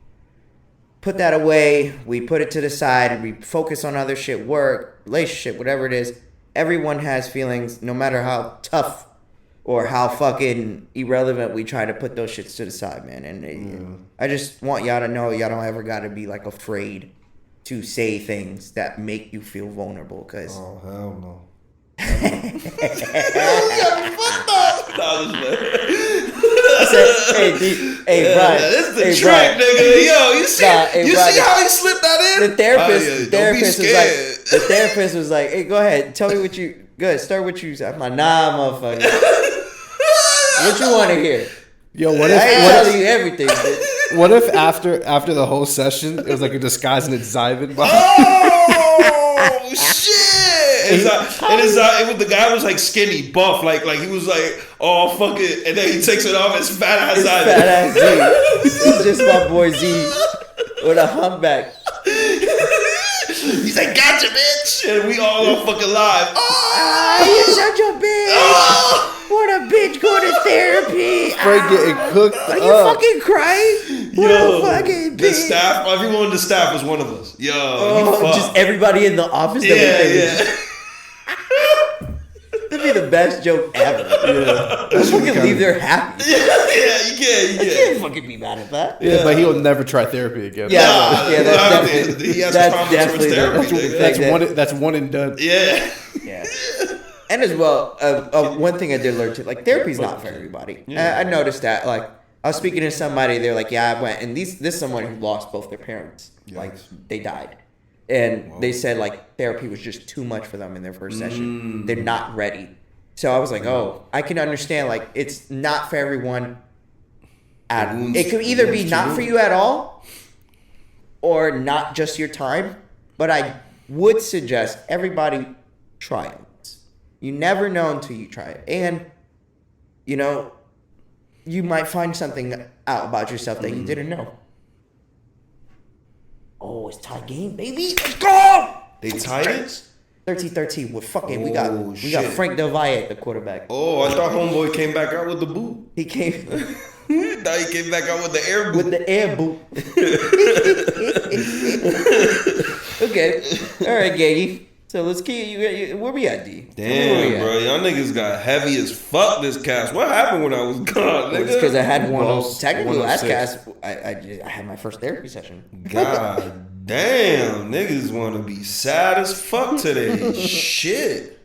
A: put that away, we put it to the side, and we focus on other shit, work, relationship, whatever it is. Everyone has feelings, no matter how tough or how fucking irrelevant we try to put those shits to the side, man. And I just want y'all to know y'all don't ever got to be, like, afraid to say things that make you feel vulnerable, because
B: Oh hell no.
A: hey, Brian.
B: This is the
A: hey,
B: trick,
A: Brian.
B: nigga. Yo, you see,
A: Hey,
B: you
A: Brian,
B: see how he slipped that in?
A: The therapist,
B: Oh, yeah,
A: the therapist
B: don't
A: was
B: be
A: like,
B: scared.
A: the therapist was like, hey, go ahead, tell me what you, good, start what you, I'm like, nah, motherfucker. What you want to hear?
C: Yo,
A: I ain't telling you everything, bitch.
C: What if after the whole session, it was like a disguise and it's Zyvan?
B: Oh shit! The guy was like skinny, buff, like he was like, oh fuck it, and then he takes it off. It's fat ass
A: It's
B: Zyvan.
A: fat ass Z. It's just my boy Z with a humpback.
B: He's like, gotcha, bitch, and we all are fucking live.
A: Ah, you're such a bitch.
B: Oh!
A: What a bitch going to therapy.
C: Frank getting cooked
A: Are you
C: up.
A: fucking crying? What a fucking
B: the
A: bitch.
B: staff, everyone in the staff was one of us. Yo,
A: Oh,
B: you
A: just
B: fuck.
A: everybody in the office.
B: Yeah.
A: That'd be the best joke ever.
C: Yeah.
A: Let's fucking leave there happy.
B: Yeah, you
A: You
B: can.
A: can't fucking be mad at that.
C: Yeah, but he'll never try therapy again.
A: Yeah, that's
B: Nah,
A: definitely.
B: he has
A: That's
B: trauma towards
A: definitely.
B: therapy,
C: That's one and done.
B: Yeah.
A: Yeah. And as well, one thing I did learn too, like therapy's not for everybody.
B: Yeah.
A: I noticed that. Like I was speaking to somebody, they're like, "Yeah, I went," and this is someone who lost both their parents, like they died, and they said like therapy was just too much for them in their first session. They're not ready. So I was like, "Oh, I can understand. Like it's not for everyone. It could either be not for you at all, or not just your time. But I would suggest everybody try it. You never know until you try it. And, you know, you might find something out about yourself that you didn't know. Oh, it's tie game, baby. Let's go!
B: They tied it?
A: 13-13. Well, fucking, we got
B: shit.
A: Frank Del Valle at the quarterback.
B: Oh, I thought homeboy came back out with the boot.
A: He came
B: Now he came back out with the air boot.
A: with the air boot. Okay. All right, Gaggy. So let's keep you. Where we at, D?
B: Damn, bro, y'all niggas got heavy as fuck this cast. What happened when I was gone, nigga?
A: It's because I had one.
C: Well,
A: Technically, last
C: 106.
A: cast, I had my first therapy session.
B: God damn, niggas want to be sad as fuck today. Shit.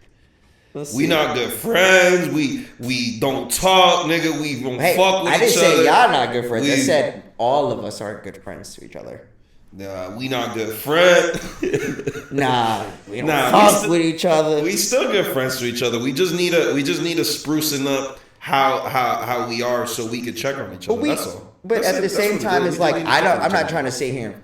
A: Let's
B: We
A: see.
B: not good friends. We don't talk, nigga. We don't
A: Hey,
B: fuck with
A: I didn't
B: each
A: say
B: other.
A: y'all not good friends. I
B: We-
A: said all of us aren't good friends to each other.
B: We not good friends.
A: Nah, we don't
B: Nah, we
A: talk
B: still-
A: with each other.
B: We still good friends to each other. We just need a sprucing up how we are so we can check on each other. That's all.
A: But
B: That's
A: at
B: it.
A: the
B: That's
A: same
B: what it
A: time,
B: is.
A: it's
B: We
A: like
B: just need
A: I
B: to
A: don't.
B: check on
A: I'm
B: each
A: not
B: other.
A: trying to sit here and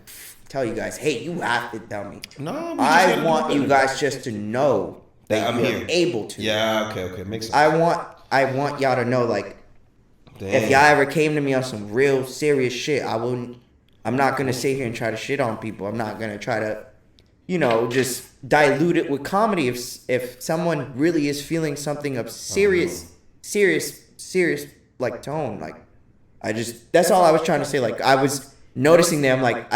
A: tell you guys, hey, you have to tell me.
B: No, we just
A: I
B: gotta do
A: want you
B: better.
A: guys just to know that
B: I'm
A: you're
B: here.
A: able to.
B: Yeah. Okay. Makes sense.
A: I want y'all to know, like, if y'all ever came to me on some real serious shit, I'm not gonna sit here and try to shit on people. I'm not gonna try to, just dilute it with comedy. If someone really is feeling something of serious like tone, like that's all I was trying to say. Like I was noticing them. Like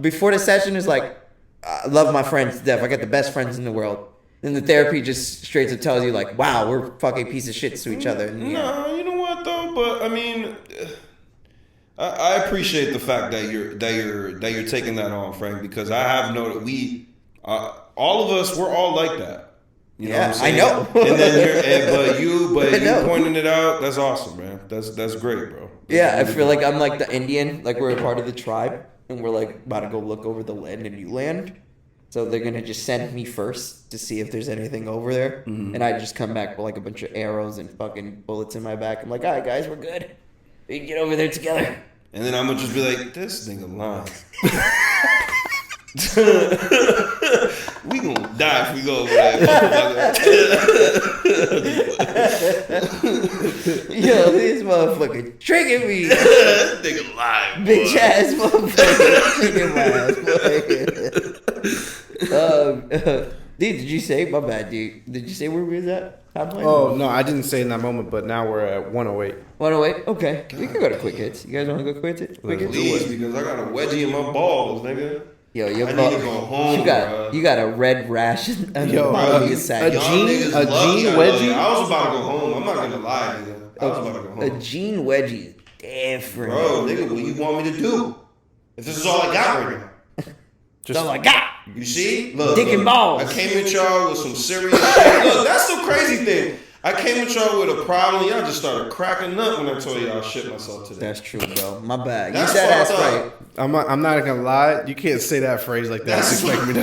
A: before the session is like, I love my friends to death. I got the best friends in the world. Then the therapy just straight up tells you like, wow, we're fucking piece of shit to each other. And,
B: No, you know what though? But I mean, I appreciate the fact that you're taking that on, Frank, because I have noticed all of us, we're all like that. You know
A: Yeah,
B: what I'm saying?
A: I know.
B: And then
A: I
B: you
A: know.
B: pointing it out, that's awesome, man. That's great, bro.
A: Yeah, I feel like I'm like the Indian, like we're a part of the tribe, and we're like about to go look over the land and you land. So they're gonna just send me first to see if there's anything over there, and I just come back with like a bunch of arrows and fucking bullets in my back. I'm like, all right, guys, we're good. We can get over there together.
B: And then I'm gonna just be like, this nigga lying. We gonna die if we go over there.
A: Yo, this motherfucker tricking me.
B: This nigga lying, boy.
A: Bitch ass motherfucker tricking my ass, boy. Dude, did you say, my bad, dude. Did you say where we was at? Top line?
C: Oh no, I didn't say in that moment, but now we're at 108.
A: 108? Okay. We can go to quick hits. You guys want to go quick hits?
B: Please, because I got a wedgie in my balls, nigga.
A: Yo, your
B: I
A: ball-
B: need to go home,
A: you
B: bro.
A: got a red rash on the
C: Yo,
A: bottom of your sack.
C: a
B: Y'all
C: jean-
B: niggas
C: a
B: lucky
C: jean
B: I love
C: wedgie?
B: you. I was about to go home. I'm not gonna lie, nigga. I was about to go
A: A
B: home.
A: jean wedgie is different.
B: Bro, nigga, what you want me to do? If this is all I got right now.
A: That's all I got.
B: You see? Look,
A: Dick and balls.
B: I came at y'all with some serious shit. Look, that's the crazy thing. I came at y'all with a problem. Y'all just started cracking up when I told y'all I shit myself today.
A: That's true, bro. My bad.
B: That's
A: you said that's
B: fucked up.
A: right.
C: I'm not gonna lie. You can't say that phrase like that.
B: That's
C: Expect me to.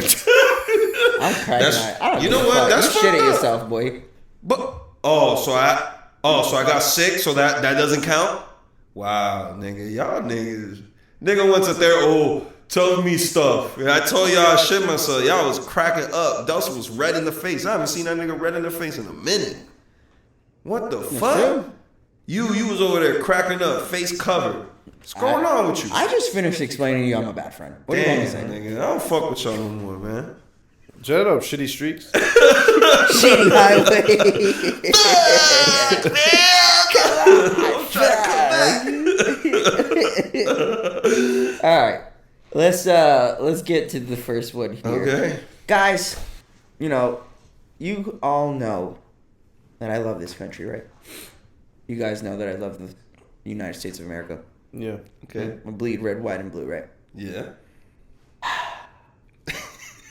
A: I'm cracking.
B: That's-
A: I don't
B: you
A: give
B: know
A: a
B: what?
A: fuck.
B: That's
A: you shit at
B: fucked up.
A: yourself, boy.
B: But so I got sick, so that doesn't count. Wow, nigga, y'all niggas. Nigga went up there, tell me stuff. And I told y'all I shit myself. Y'all was cracking up. Dawson was red in the face. I haven't seen that nigga red in the face in a minute. What the fuck? You was over there cracking up, face covered. What's going on with you?
A: I just finished explaining to you I'm a bad friend. What do you want me to say?
B: Nigga, I don't fuck with y'all no more, man.
C: Shut up, shitty streaks.
A: Shitty highway.
B: I'm trying to come back.
A: All right. Let's get to the first one here.
B: Okay.
A: Guys, you all know that I love this country, right? You guys know that I love the United States of America.
C: Yeah.
B: Okay.
A: I bleed red, white, and blue, right?
B: Yeah.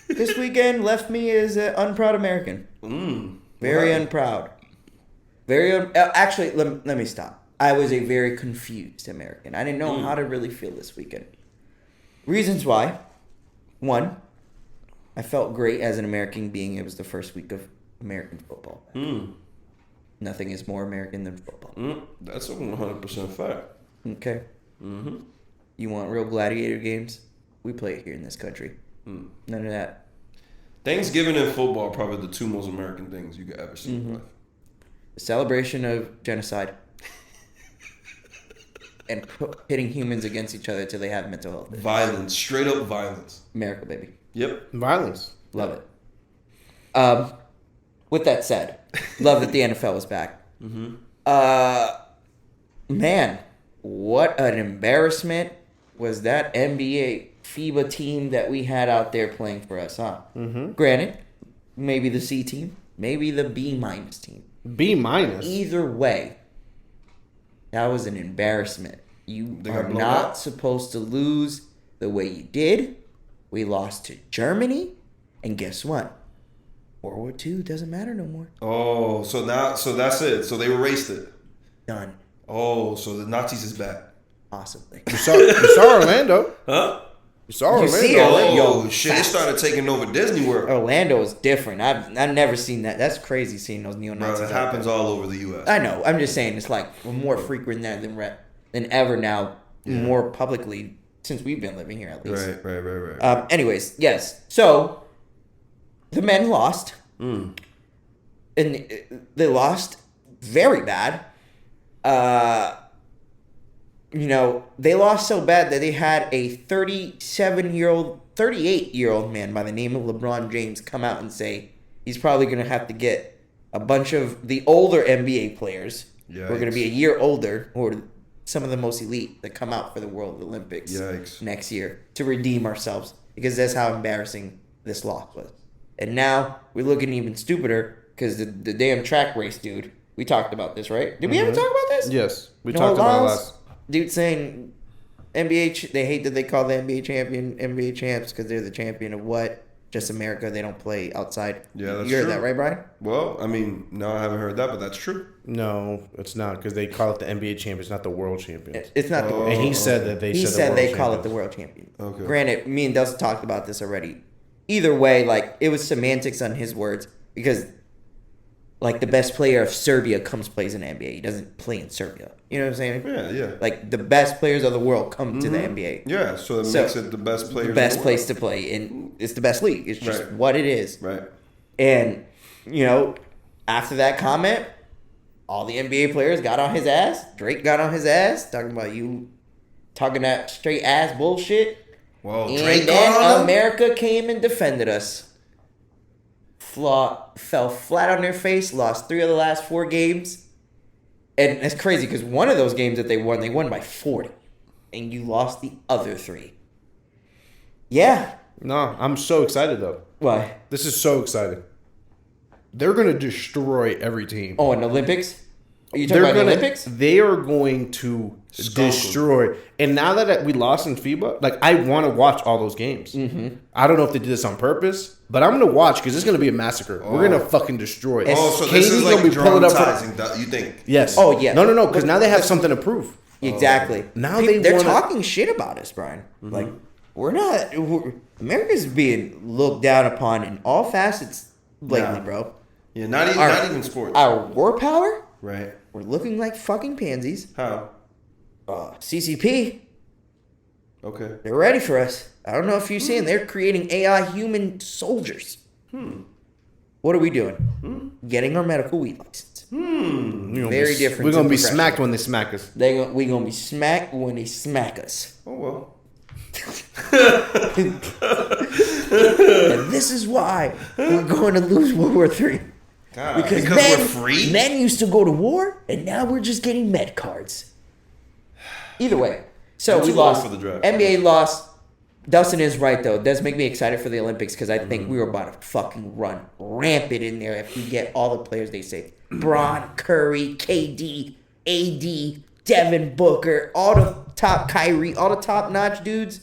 A: This weekend left me as an unproud American. Very unproud. Actually, let me stop. I was a very confused American. I didn't know how to really feel this weekend. Reasons why. One, I felt great as an American being it was the first week of American football. Nothing is more American than football.
B: That's a 100% fact.
A: Okay. You want real gladiator games? We play it here in this country. None of that.
B: Thanksgiving and football are probably the two most American things you could ever see in life.
A: The celebration of genocide and pitting humans against each other till they have mental health.
B: Violence. Straight up violence.
A: America, baby.
B: Yep.
C: Violence.
A: Love it. With that said, love that the NFL is back. Man, what an embarrassment was that NBA FIBA team that we had out there playing for us, huh? Granted, maybe the C team, maybe the B- team.
C: B-?
A: Either way, that was an embarrassment. You are not supposed to lose the way you did. We lost to Germany, and guess what? World War II doesn't matter no more.
B: Oh, so that's it. So they erased it.
A: Done.
B: Oh, so the Nazis is back.
A: Possibly.
C: You saw Orlando.
B: Huh?
C: You saw Orlando.
A: see Orlando.
B: Oh, shit. They started taking over Disney World.
A: Orlando is different. I've never seen that. That's crazy seeing those neo-Nazis.
B: Bro, it
A: out
B: happens
A: there.
B: all over the U.S.
A: I know. I'm just saying it's like we're more frequent there than ever now, more publicly since we've been living here at least.
B: Right.
A: Anyways, yes. So the men lost, and they lost very bad. They lost so bad that they had a 38-year-old man by the name of LeBron James come out and say he's probably going to have to get a bunch of the older NBA players who are going to be a year older, or some of the most elite that come out for the World Olympics next year to redeem ourselves, because that's how embarrassing this loss was. And now we're looking even stupider because the damn track race dude, we talked about this, right? Did we ever talk about this?
C: Yes, we talked about it last.
A: Dude saying NBA, they hate that they call the NBA champion NBA champs because they're the champion of what? Just America. They don't play outside.
B: Yeah, that's
A: You heard
B: true.
A: that, right, Brian?
B: Well, I mean, no, I haven't heard that, but that's true.
C: No, it's not, because they call it the NBA champions, not the world champions.
A: It's not the world.
C: And he said that they
A: He
C: said
A: said
C: the
A: they
C: world
A: call it the
C: champions.
A: world champion.
B: Okay.
A: Granted, me and Dustin talked about this already. Either way, like, it was semantics on his words because, like, the best player of Serbia plays in the NBA. He doesn't play in Serbia. You know what I'm saying?
B: Yeah.
A: Like, the best players of the world come to the NBA.
B: Yeah, so it makes it the best players.
A: The best
B: in the
A: place to play, and it's the best league. It's just what it is.
B: Right.
A: And, after that comment, all the NBA players got on his ass. Drake got on his ass, talking about you talking that straight ass bullshit.
B: Well,
A: And
B: Drake
A: then
B: on him?
A: America came and defended us. Fell flat on their face, lost 3 of the last 4 games. And it's crazy because one of those games that they won by 40. And you lost the other 3. Yeah.
C: No, I'm so excited, though.
A: Why?
C: This is so exciting. They're going to destroy every team.
A: Oh, an Olympics? Are you talking about the Olympics?
C: They are going to destroy. And now that we lost in FIBA, like, I want to watch all those games. Mm-hmm. I don't know if they did this on purpose, but I'm going to watch because it's going to be a massacre. We're going to fucking destroy.
B: Oh, so this is like dramatizing, you think?
C: Yes.
A: Oh, yeah.
C: No, because now they have something to prove.
A: Exactly.
C: Now
A: they're talking shit about us, Brian.
B: Mm-hmm.
A: Like, America's being looked down upon in all facets lately, bro.
B: Yeah, not even sports.
A: Our war power,
B: Right.
A: we're looking like fucking pansies.
B: How?
A: CCP,
B: Okay.
A: They're ready for us. I don't know if you've seen. They're creating AI human soldiers. What are we doing? Getting our medical weed license. Very different.
C: We're gonna be smacked when they smack us.
A: We're gonna be smacked when they smack us.
B: Oh well.
A: And this is why we're going to lose World War III.
B: God,
A: Because
B: we're free.
A: men used to go to war, and now we're just getting med cards. Either way, so
B: I'm
A: we
B: too old
A: lost.
B: for the draft.
A: NBA lost. Dustin is right though. It does make me excited for the Olympics because I think we were about to fucking run rampant in there if we get all the players they say. Bron, Curry, KD, AD, Devin Booker, all the top Kyrie, all the top notch dudes.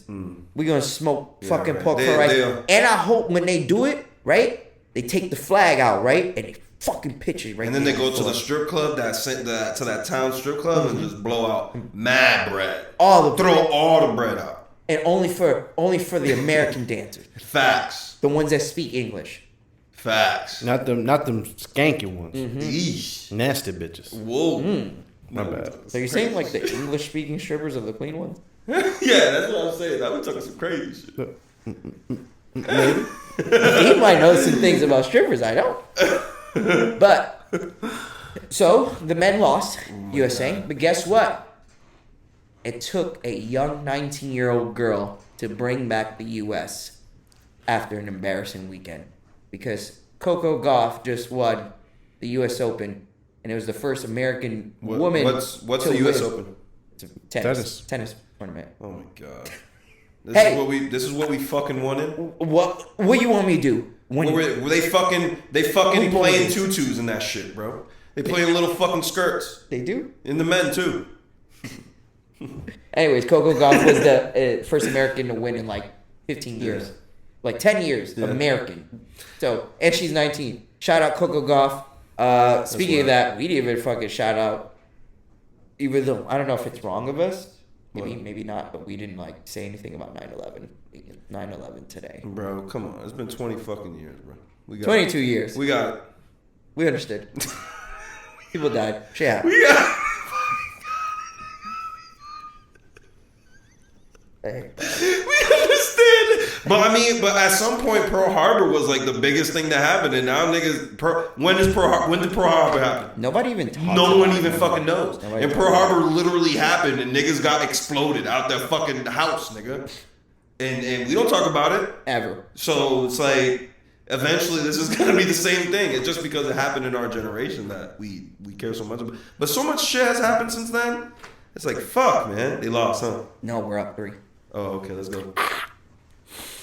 A: We're gonna smoke fucking
B: right.
A: pork
B: They-
A: for rice.
B: they are.
A: And I hope when they do it, right, they take the flag out, right, and they fucking pitch it right.
B: And then they
A: there
B: go to
A: before.
B: the strip club to that town strip club and just blow out mad bread.
A: All the
B: Throw
A: bread.
B: all the bread out.
A: And only for the American dancers,
B: Facts.
A: the ones that speak English.
B: Facts.
C: Not them skanky ones.
B: Eesh.
C: Nasty bitches.
B: Whoa.
C: My bad.
A: So you're saying like the English speaking strippers are the clean ones?
B: Yeah, that's what I'm saying. That we talking some crazy shit.
A: He might know some things about strippers. I don't. But so the men lost, USA. But guess what? It took a young 19-year-old girl to bring back the U.S. after an embarrassing weekend because Coco Gauff just won the U.S. Open, and it was the first American woman.
B: What's
A: to
B: the U.S.
A: win.
B: Open?
A: It's a tennis tournament.
B: Oh my god.
A: Hey.
B: This is what we fucking wanted.
A: What you want me to do?
B: Were they fucking playing tutus and that shit, bro. They playing little fucking skirts.
A: They do.
B: In the men too.
A: Anyways, Coco Gauff was the first American to win in like 15 years.
B: Yeah.
A: Like 10 years,
B: Yeah.
A: American. So, and she's 19. Shout out Coco Gauff. Speaking of that, we didn't even fucking shout out, even though, I don't know if it's wrong of us. Maybe not, but we didn't like say anything about 9/11. 9/11 today.
B: Bro, come on. It's been 20 fucking years, bro. We got
A: 22 years.
B: We got it.
A: We understood. People died. Shit happened.
B: We got
A: Hey.
B: We understand. But at some point, Pearl Harbor was like the biggest thing that happened, and now niggas. When did Pearl Harbor happen?
A: Nobody even talks
B: No
A: about
B: one
A: it.
B: even fucking knows.
A: Nobody
B: And
A: talks
B: Pearl
A: about
B: Harbor literally happened, and niggas got exploded out their fucking house, nigga. And we don't talk about it.
A: Ever.
B: So it's like eventually this is gonna be the same thing. It's just because it happened in our generation that we care so much about. But so much shit has happened since then. It's like fuck, man. They lost, huh?
A: No, we're up 3.
B: Oh, okay, let's go.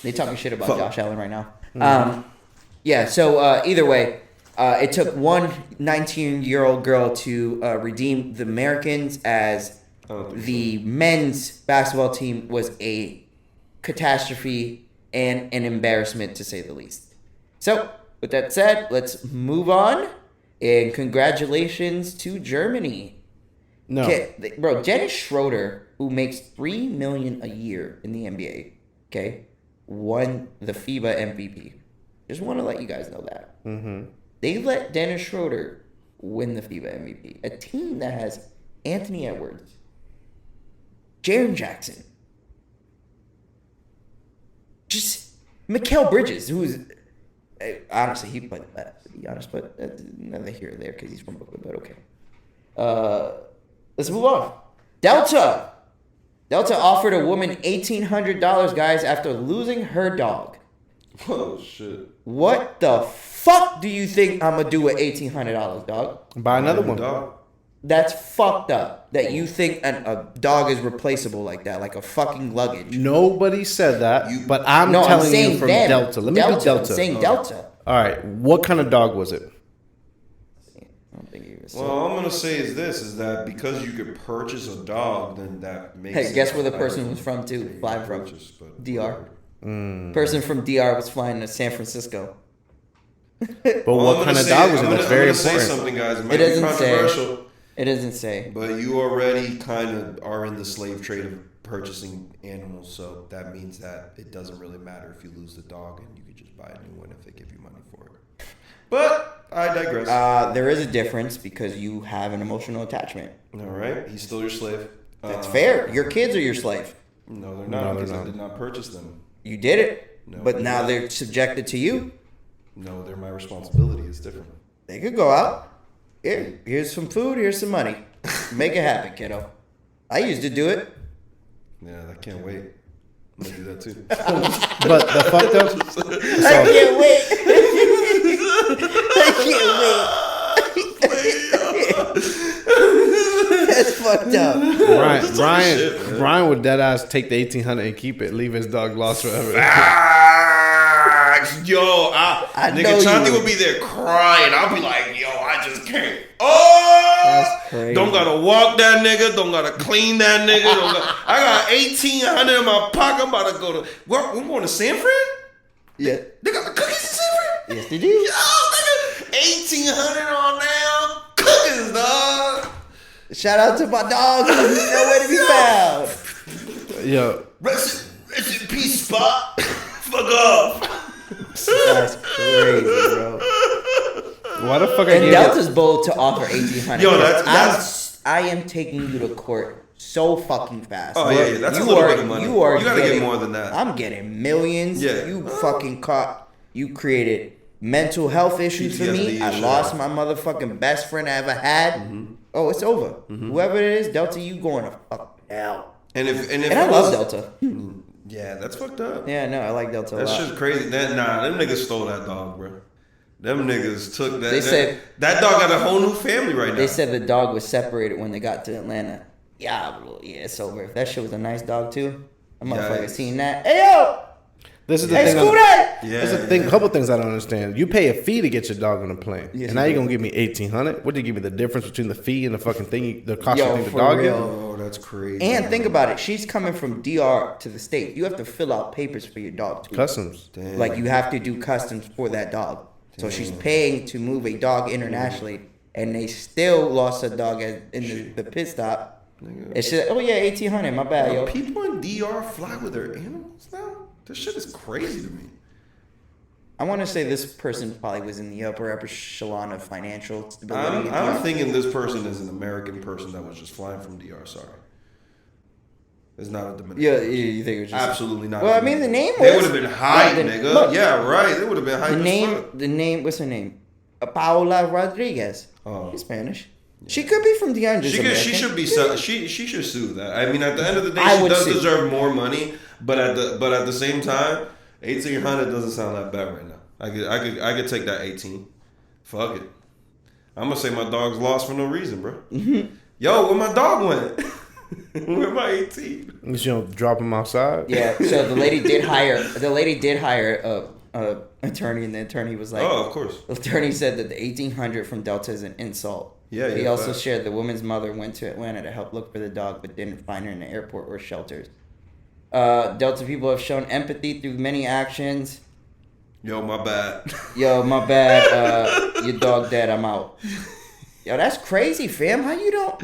A: They talking shit about
B: Fuck.
A: Josh Allen right now. Yeah, so either way, it took one 19-year-old girl to redeem the Americans as the men's basketball team was a catastrophe and an embarrassment, to say the least. So, with that said, let's move on. And congratulations to Germany.
C: No.
A: Bro, Dennis Schroeder, who makes $3 million a year in the NBA, okay, won the FIBA MVP. Just want to let you guys know that.
C: Mm-hmm.
A: They let Dennis Schroeder win the FIBA MVP. A team that has Anthony Edwards, Jaren Jackson, just Mikal Bridges, who's honestly he played the best, to be honest, but neither here or there because he's from Brooklyn. But okay, let's move on. Delta offered a woman $1,800, guys, after losing her dog.
B: Oh shit.
A: What the fuck do you think I'm gonna do with $1,800, dog?
C: Buy another one.
B: Dog.
A: That's fucked up. That you think a dog is replaceable like that, like a fucking luggage.
C: Nobody said that, but I'm
A: No,
C: telling
A: saying
C: you from
A: them.
C: Delta. Let me be Delta.
A: I'm saying Delta.
C: All right, what kind of dog was it?
A: I don't think you
B: Well, all I'm gonna say is that because you could purchase a dog, then that makes.
A: Hey, guess where the person was from too? Flying from DR. Person from DR was flying to San Francisco.
C: But what kind of dog was it? That's very
B: Say
C: important.
B: something, guys. It might
A: It
B: be
A: doesn't say.
B: controversial,
A: It doesn't say.
B: but you already kind of are in the slave trade of purchasing animals, so that means that it doesn't really matter if you lose the dog, and you could just buy a new one if they give you money for it. But I digress.
A: There is a difference because you have an emotional attachment.
B: All right, he's still your slave.
A: That's fair. Your kids are your slave.
B: No, they're not. Because I did not purchase them.
A: You did it,
B: No,
A: but now they're subjected to you.
B: No, they're my responsibility. It's different.
A: They could go out. Here's some food. Here's some money. Make it happen, kiddo. I used to do it.
B: Yeah, I can't wait. I'm gonna do that too.
C: But the fucked up.
A: I can't wait. I can't wait. That's fucked up.
C: Brian would dead ass take the 1800 and keep it. Leave his dog lost forever.
B: Yo,
A: I know
B: nigga, Chanti
A: you.
B: would be there crying. I'll be like, yo, I just can't.
A: That's crazy.
B: Don't gotta walk that nigga. Don't gotta clean that nigga. I got 1800 in my pocket. I'm about to go to. We're going to San Fran?
A: Yeah.
B: They got the cookies in San Fran?
A: Yes, they do.
B: Yo, nigga, 1800 on now. Cookies, dog.
A: Shout out to my dog. He's nowhere to be found.
C: Yo,
B: Rest in peace, Spot. Fuck off.
A: That's crazy, bro.
C: why the fuck?
A: And
C: I
A: Delta's bold to offer 1800.
B: Yo, that's-
A: I am taking you to court so fucking fast.
B: Oh, yeah, that's a little bit of money. You gotta get more than that.
A: I'm getting millions.
B: Yeah.
A: You fucking caught. You created mental health issues for me.
B: PTSD,
A: I
B: sure.
A: lost my motherfucking best friend I ever had.
B: Mm-hmm.
A: Oh, it's over. Whoever it is, Delta, you going to fuck hell.
B: And if
A: And I love Delta.
B: Yeah, that's fucked up.
A: Yeah, no, I like Delta a
B: That
A: lot.
B: shit's crazy. Them niggas stole that dog, bro. Them niggas took that.
A: They said-
B: that dog got a whole new family right now.
A: They said the dog was separated when they got to Atlanta. Yeah, bro, yeah, it's over. If that shit was a nice dog too, a motherfucker
B: Yikes.
A: seen that. Hey yo,
C: This is the
A: hey
C: thing.
A: Scooter.
B: Yeah.
C: There's a thing. Couple things I don't understand. You pay a fee to get your dog on a plane,
A: Yes,
C: and now
A: you
C: you're
A: do.
C: gonna give me 1800. What did you give me the difference between the fee and the fucking thing? The cost
A: Yo,
C: you think the
A: for
C: dog
A: real.
C: is?
B: Oh, that's crazy.
A: And think about it. She's coming from DR to the state. You have to fill out papers for your dog too.
C: Customs.
B: Damn.
A: Like you have to do customs for that dog. So she's paying to move a dog internationally, and they still lost a dog in the pit stop.
B: Nigga.
A: It's just, oh yeah, 1800. My bad,
B: Yo,
A: yo.
B: people in DR fly with their animals now? This shit is crazy to me.
A: I want to say this person probably was in the upper echelon of financial stability.
B: I'm thinking this person is an American person that was just flying from DR. Sorry. It's not a Dominican.
A: Yeah, you think it was just
B: Absolutely not.
A: Well, I mean, the name
B: They
A: was-
B: would have been hype,
A: Look,
B: nigga.
A: look.
B: Yeah, right. They would have been hype.
A: the name. What's her name? Paola Rodriguez.
B: Oh.
A: She's Spanish. She could be from DR.
B: She should be. She should sue that. I mean, at the end of the day,
A: I
B: she
A: would
B: does
A: sue.
B: deserve more money. But at the same time, 1800 doesn't sound that bad right now. I could take that 18. Fuck it. I'm gonna say my dog's lost for no reason, bro. Yo, where my dog went? Where my 18?
C: You know, drop him outside.
A: Yeah. So the lady did hire. The lady did hire a attorney, and the attorney was like,
B: Oh, of course.
A: The attorney said that the 1800 from Delta is an insult.
B: Yeah,
A: He
B: yeah,
A: also
B: facts.
A: shared the woman's mother went to Atlanta to help look for the dog, but didn't find her in the airport or shelters. Delta people have shown empathy through many actions.
B: Yo, my bad.
A: Yo, my bad. Your dog dead. I'm out. Yo, that's crazy, fam. How you don't?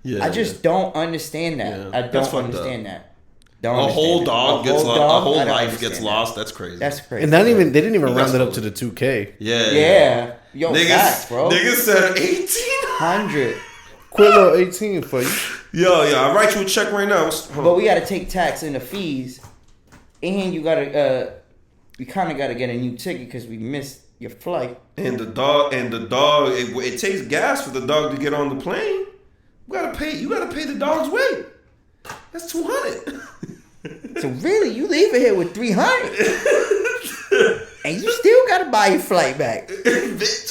B: Yeah,
A: I just don't understand that.
B: Yeah,
A: I
B: that's
A: don't
B: fucked
A: understand
B: up.
A: that. Don't
B: A whole
A: understand
B: dog
A: that.
B: gets lost. A
A: dog,
B: whole
A: I don't
B: life
A: understand
B: gets
A: that.
B: lost. That's crazy.
A: That's crazy.
C: And they didn't even
B: That's
C: round it up
B: cool.
C: to the 2K.
B: Yeah.
A: Yeah. Yo, facts, bro.
B: Niggas said 18.
A: 100.
C: Quit little 18 for you.
B: Yo, I'll write you a check right now.
A: But we gotta take tax and the fees, and you gotta we kind of gotta get a new ticket because we missed your flight.
B: And the dog, it takes gas for the dog to get on the plane. You gotta pay the dog's weight. That's 200.
A: So really, you leaving here with 300, and you still gotta buy your flight back.
B: Bitch.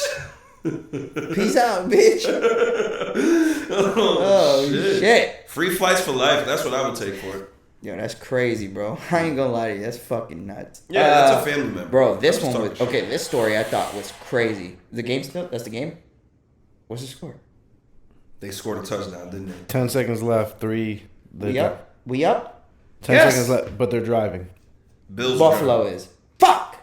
A: Peace out, bitch. Oh shit.
B: Free flights for life. That's what I would take for it.
A: Yo, that's crazy, bro. I ain't gonna lie to you. That's fucking nuts.
B: Yeah, that's a family member.
A: Bro, this
B: I'm just
A: one was
B: talking
A: okay. This story I thought was crazy. The game still? That's the game. What's the score?
B: They scored a touchdown, didn't they?
C: 10 seconds left. 3.
A: We up? We up?
C: 10
A: Yes.
C: seconds left, but they're driving.
B: Bills.
A: Buffalo is. Fuck.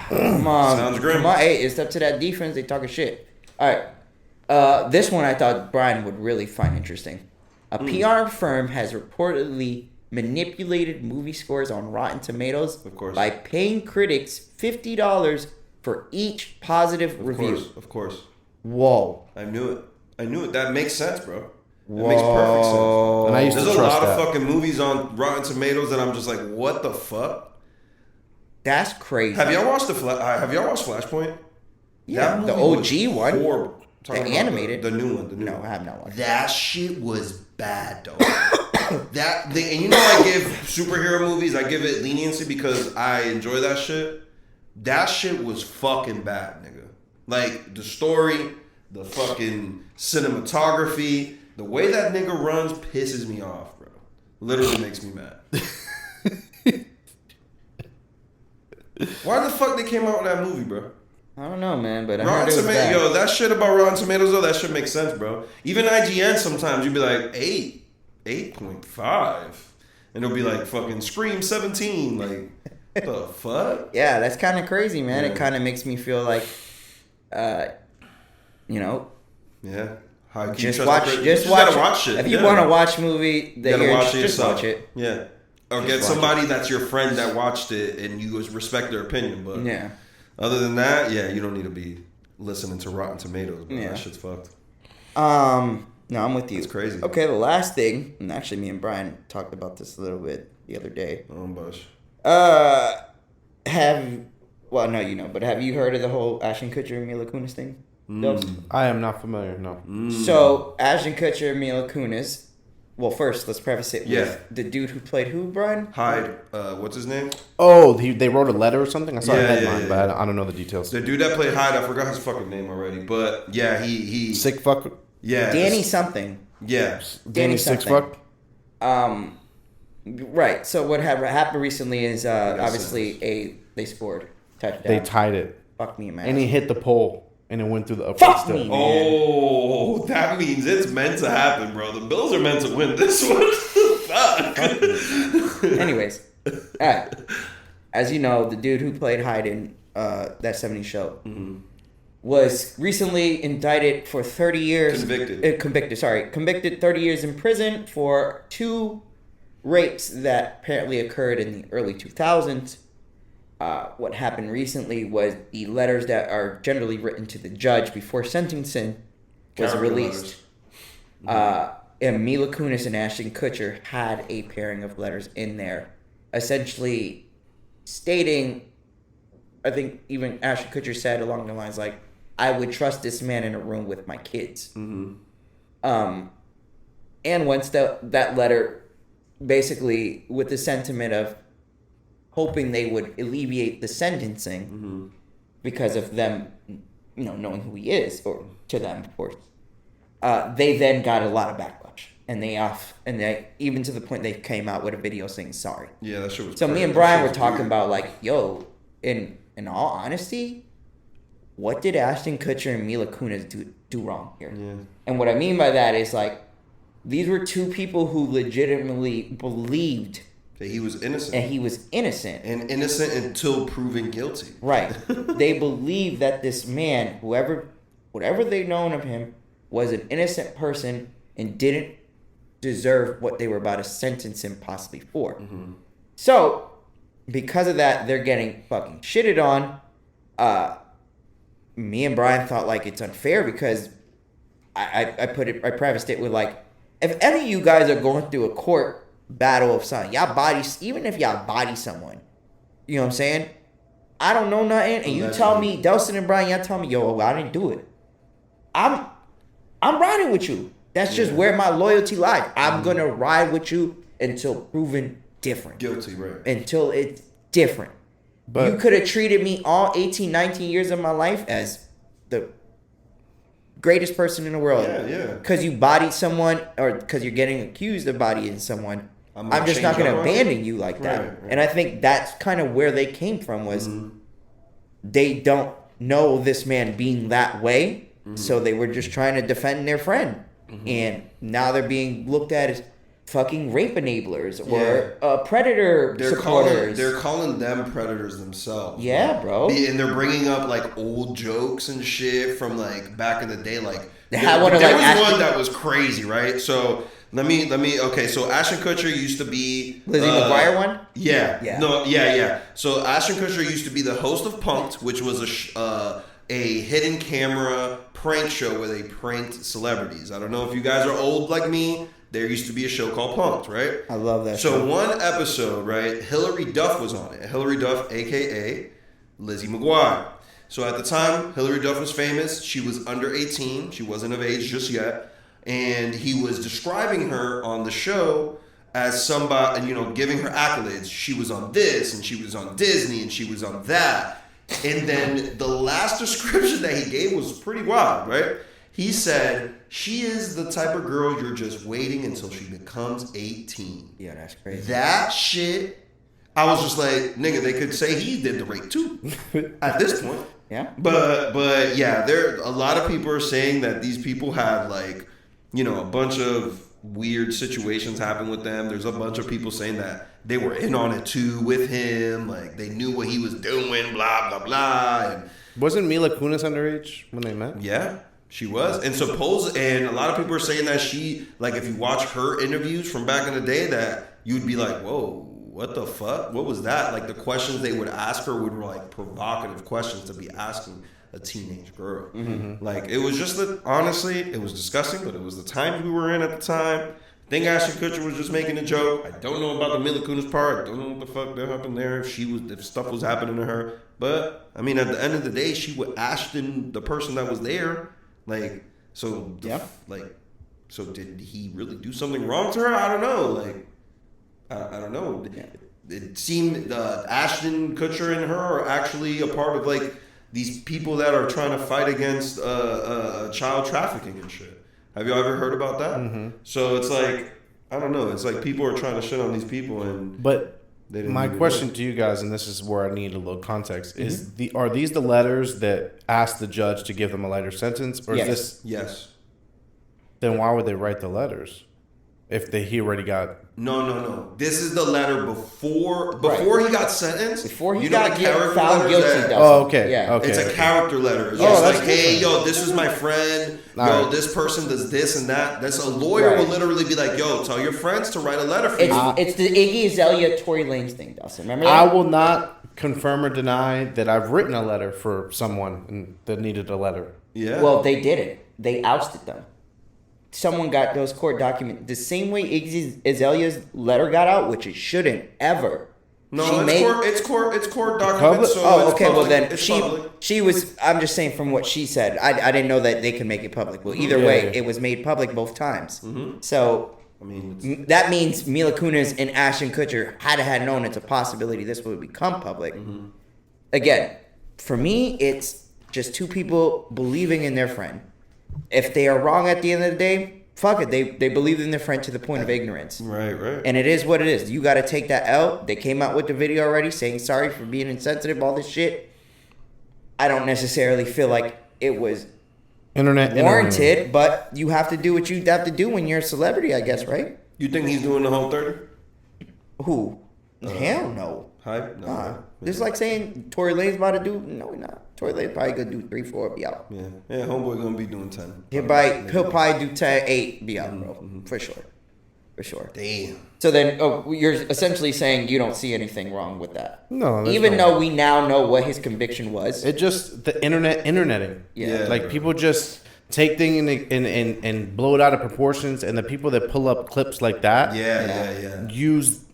A: Come on.
B: Sounds grim.
A: Come on. Hey, it's up to that defense. They talking shit. All right. This one I thought Brian would really find interesting. A PR firm has reportedly manipulated movie scores on Rotten Tomatoes
B: Of course.
A: by paying critics $50 for each positive review.
B: Of course.
A: Whoa.
B: I knew it. That makes sense, bro. It makes perfect sense.
C: And I used
B: There's
C: to
B: a
C: trust
B: lot of
C: that.
B: fucking movies on Rotten Tomatoes that I'm just like, what the fuck?
A: That's crazy.
B: Have y'all watched Flashpoint?
A: Yeah,
B: That
A: the
B: movie
A: OG
B: was
A: one.
B: horrible. Talking
A: The
B: about
A: animated.
B: the new one.
A: No, I have not watched.
B: That shit was bad, though. And you know, I give superhero movies, I give it leniency because I enjoy that shit. That shit was fucking bad, nigga. Like, the story, the fucking cinematography, the way that nigga runs pisses me off, bro. Literally makes me mad. Why the fuck they came out with that movie, bro?
A: I don't know, man, but I
B: Rotten
A: heard it was
B: Tomatoes,
A: bad.
B: yo, that shit about Rotten Tomatoes, though, that shit makes sense, bro. Even IGN sometimes, you'd be like, 8.5. And it'll be like fucking Scream 17. Like, the fuck?
A: Yeah, that's kind of crazy, man.
B: Yeah.
A: It kind of makes me feel like, you know,
B: Yeah. How can you
A: just
B: trust
A: watch.
B: the-
A: Just
B: you
A: watch.
B: gotta watch shit.
A: If you
B: Yeah.
A: want to watch a movie,
B: You
A: that
B: gotta
A: you're
B: watch it
A: just
B: yourself.
A: watch it.
B: Yeah. Or
A: Just
B: get
A: watch
B: somebody that's your friend that watched it and you respect their opinion. But
A: Yeah.
B: other than that, yeah, you don't need to be listening to Rotten Tomatoes, bro.
A: Yeah.
B: That shit's fucked.
A: No, I'm with you.
B: It's crazy.
A: Okay, the last thing, and actually, me and Brian talked about this a little bit the other day.
B: Oh, Bush.
A: Well, no, you know, but have you heard of the whole Ashton Kutcher and Mila Kunis thing? Dubs?
C: I am not familiar. No.
A: So Ashton Kutcher and Mila Kunis. Well, first let's preface it
B: Yeah.
A: with the dude who played who, Brian?
B: Hyde, what's his name?
C: Oh, they wrote a letter or something. I saw
B: Yeah,
C: a
B: yeah,
C: headline,
B: yeah.
C: but I don't know the details.
B: The dude that played Hyde, I forgot his fucking name already. But yeah, he
C: Sick fuck.
B: yeah.
A: Danny something.
B: Yeah.
C: Danny Sick
A: something.
C: fuck.
A: Right. So what happened recently is
B: Makes
A: obviously they scored touchdown.
C: They tied it,
A: Fuck me, man.
C: and he hit the pole, and it went through the upright
A: Fuck
C: still.
A: me.
B: Oh, that means it's meant to happen, bro. The Bills are meant to win this one. Fuck.
A: Anyways, all right. As you know, the dude who played Hyde in that 70s show was recently indicted for 30 years. Convicted 30 years in prison for 2 rapes that apparently occurred in the early 2000s. What happened recently was the letters that are generally written to the judge before sentencing was
B: Character
A: released. And Mila Kunis and Ashton Kutcher had a pairing of letters in there, essentially stating, I think even Ashton Kutcher said along the lines like, I would trust this man in a room with my kids. And once that letter, basically with the sentiment of hoping they would alleviate the sentencing because of them, you know, knowing who he is, or to them, of course. They then got a lot of backlash, and they even to the point they came out with a video saying sorry.
B: Yeah, that shit was.
A: So me and Brian were talking about like, yo, in all honesty, what did Ashton Kutcher and Mila Kunis do wrong here?
B: Yeah.
A: And what I mean by that is like, these were 2 people who legitimately believed
B: that he was innocent.
A: and he was innocent.
B: And innocent until proven guilty.
A: Right. They believed that this man, whatever they'd known of him, was an innocent person and didn't deserve what they were about to sentence him possibly for. So, because of that, they're getting fucking shitted on. Me and Brian thought like it's unfair because I prefaced it with like, if any of you guys are going through a court battle of something, even if y'all body someone, you know what I'm saying? I don't know nothing, and you tell me, Delson and Brian, y'all tell me, yo, I didn't do it. I'm riding with you. That's just where my loyalty lies. I'm gonna ride with you until proven different.
B: Guilty, right.
A: Until it's different.
C: But
A: You could have treated me all 18, 19 years of my life as the greatest person in the world.
B: Yeah.
A: Because you bodied someone, or because you're getting accused of bodying someone.
B: I'm
A: I'm just not
B: change
A: going to
B: my mind.
A: abandon you like that.
B: Right.
A: And I think that's kind of where they came from was they don't know this man being that way. So they were just trying to defend their friend. And now they're being looked at as fucking rape enablers or predator supporters.
B: They're calling them predators themselves.
A: Yeah, bro.
B: And they're bringing up like old jokes and shit from like back in the day. Like
A: They had one
B: there
A: of, like,
B: was
A: Ashton-
B: one that was crazy, right? So let me. Okay, so Ashton Kutcher used to be
A: Lizzie McGuire one?
B: Yeah.
A: Yeah.
B: No. Yeah. So Ashton Kutcher used to be the host of Punk'd, which was a hidden camera prank show where they pranked celebrities. I don't know if you guys are old like me. There used to be a show called Punk'd, right?
A: I love that show.
B: So one episode, right, Hillary Duff was on it. Hillary Duff, a.k.a. Lizzie McGuire. So at the time, Hillary Duff was famous. She was under 18. She wasn't of age just yet. And he was describing her on the show as somebody, you know, giving her accolades. She was on this, and she was on Disney, and she was on that. And then the last description that he gave was pretty wild, right? He said, she is the type of girl you're just waiting until she becomes 18.
A: Yeah, that's crazy.
B: That shit, I was just like, nigga, they could say he did the rape too at this point.
A: Yeah.
B: But yeah, a lot of people are saying that these people had like, you know, a bunch of weird situations happen with them. There's a bunch of people saying that they were in on it too with him. Like they knew what he was doing, blah, blah, blah. And
C: Wasn't Mila Kunis underage when they met?
B: yeah, she was. And and a lot of people are saying that she, like if you watch her interviews from back in the day, that you'd be like, whoa, what the fuck? What was that? Like the questions they would ask her were like provocative questions to be asking a teenage girl. Mm-hmm. Like it was just that, honestly, it was disgusting, but it was the times we were in at the time. I think Ashton Kutcher was just making a joke. I don't know about the Mila Kunis part. I don't know what the fuck that happened there. If stuff was happening to her. But I mean, at the end of the day, she was Ashton, the person that was there. Like, so so did he really do something wrong to her? I don't know. Like, I don't know. It seemed Ashton Kutcher and her are actually a part of like these people that are trying to fight against child trafficking and shit. Have you ever heard about that? Mm-hmm. So it's like, I don't know. It's like people are trying to shit on these people,
C: but my question to you guys, and this is where I need a little context, is are these the letters that ask the judge to give them a lighter sentence, or is this?
B: Yes.
C: Then why would they write the letters if he already got?
B: No. This is the letter before he got sentenced.
A: Before he got found guilty.
C: Oh, okay.
A: Yeah.
C: Okay.
B: It's a character letter. It's just like, hey, yo, this is my friend. Yo, this person does this and that. That's a lawyer will literally be like, yo, tell your friends to write a letter for you.
A: It's the Iggy Azalea, Tory Lanez thing, Dustin. Remember that?
C: I will not confirm or deny that I've written a letter for someone that needed a letter.
B: Yeah.
A: Well, they didn't. They ousted them. Someone got those court documents the same way Iggy Azalea's letter got out, which it shouldn't ever.
B: No, it's court documents. So
A: okay.
B: Public.
A: Well, then
B: it's
A: she was. I'm just saying from what she said. I didn't know that they could make it public. Well, either way, it was made public both times. Mm-hmm. So I mean, that means Mila Kunis and Ashton Kutcher had known it's a possibility this would become public. Mm-hmm. Again, for me, it's just two people believing in their friend. If they are wrong at the end of the day, fuck it. They believe in their friend to the point of ignorance.
B: Right.
A: And it is what it is. You got to take that out. They came out with the video already saying sorry for being insensitive, all this shit. I don't necessarily feel like it was warranted, but you have to do what you have to do when you're a celebrity, I guess, right?
B: You think he's doing the whole 30?
A: Who? Hell no.
B: Hype? No.
A: Just like saying Tory Lanez about to do. No, we're not. Tory Lanez probably gonna do 3, 4, be out.
B: Yeah, homeboy gonna be doing 10.
A: He'll probably do 10, 8, be out, bro. Mm-hmm. For sure.
B: Damn.
A: So then, you're essentially saying you don't see anything wrong with that.
C: No.
A: Even though we now know what his conviction was.
C: It just the interneting.
A: Yeah.
C: Like people just take things and blow it out of proportions, and the people that pull up clips like that.
B: Yeah.
C: Use.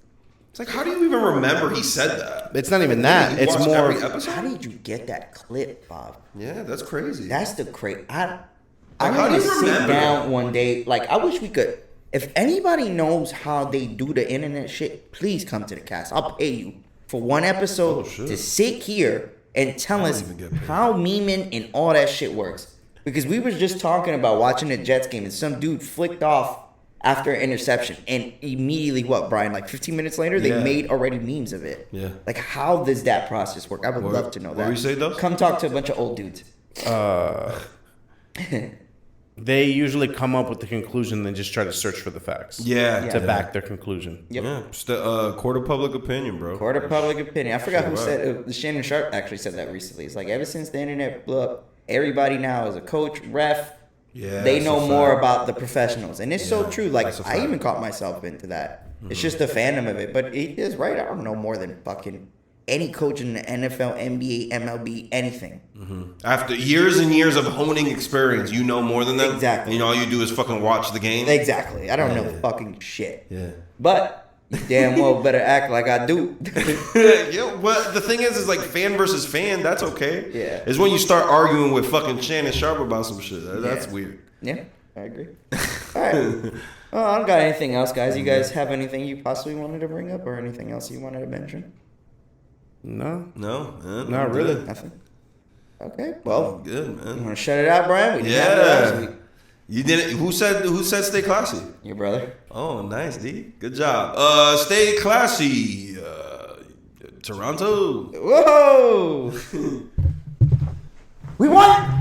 B: It's like, how do you even remember he said that?
C: It's not even that. It's more.
B: Every episode?
A: How did you get that clip, Bob?
B: Yeah, that's crazy.
A: That's the crazy. I
B: how
A: need
B: do
A: to
B: you
A: sit
B: remember
A: down one day. Like, I wish we could. If anybody knows how they do the internet shit, please come to the cast. I'll pay you for one episode to sit here and tell us how memeing and all that shit works. Because we was just talking about watching a Jets game and some dude flicked off after an interception, and immediately, Brian, like 15 minutes later, they made already memes of it.
B: Yeah.
A: Like, how does that process work? I would love to know that.
B: What do you say, though?
A: Come talk to a bunch of old dudes.
C: They usually come up with the conclusion and just try to search for the facts. To back their conclusion.
A: Yep.
B: Yeah. It's the court of public opinion, bro.
A: Court of public opinion. I forgot who said it. Shannon Sharp actually said that recently. It's like, ever since the internet blew up, everybody now is a coach, ref.
B: Yeah,
A: they know more about the professionals. And it's so true. Like, I even caught myself into that. Mm-hmm. It's just the fandom of it. But it is right. I don't know more than fucking any coach in the NFL, NBA, MLB, anything.
B: After years and years of honing experience, you know more than them.
A: Exactly.
B: You know, all you do is fucking watch the game.
A: Exactly. I don't know fucking shit.
B: Yeah.
A: But you damn well better act like I do.
B: Yeah, but the thing is like fan versus fan, that's okay.
A: Yeah.
B: It's when you start arguing with fucking Shannon Sharp about some shit. That's weird.
A: Yeah, I agree. All right. Well, I don't got anything else, guys. You guys have anything you possibly wanted to bring up or anything else you wanted to mention?
C: No.
B: No, man.
C: Not really.
A: Nothing. Okay. Well,
B: Good, man.
A: you want to shut it out, Brian? We didn't have it last
B: Yeah.
A: week.
B: You did it. Who said stay classy?
A: Your brother.
B: Oh, nice, D. Good job. Stay classy. Toronto.
A: Whoa! We won.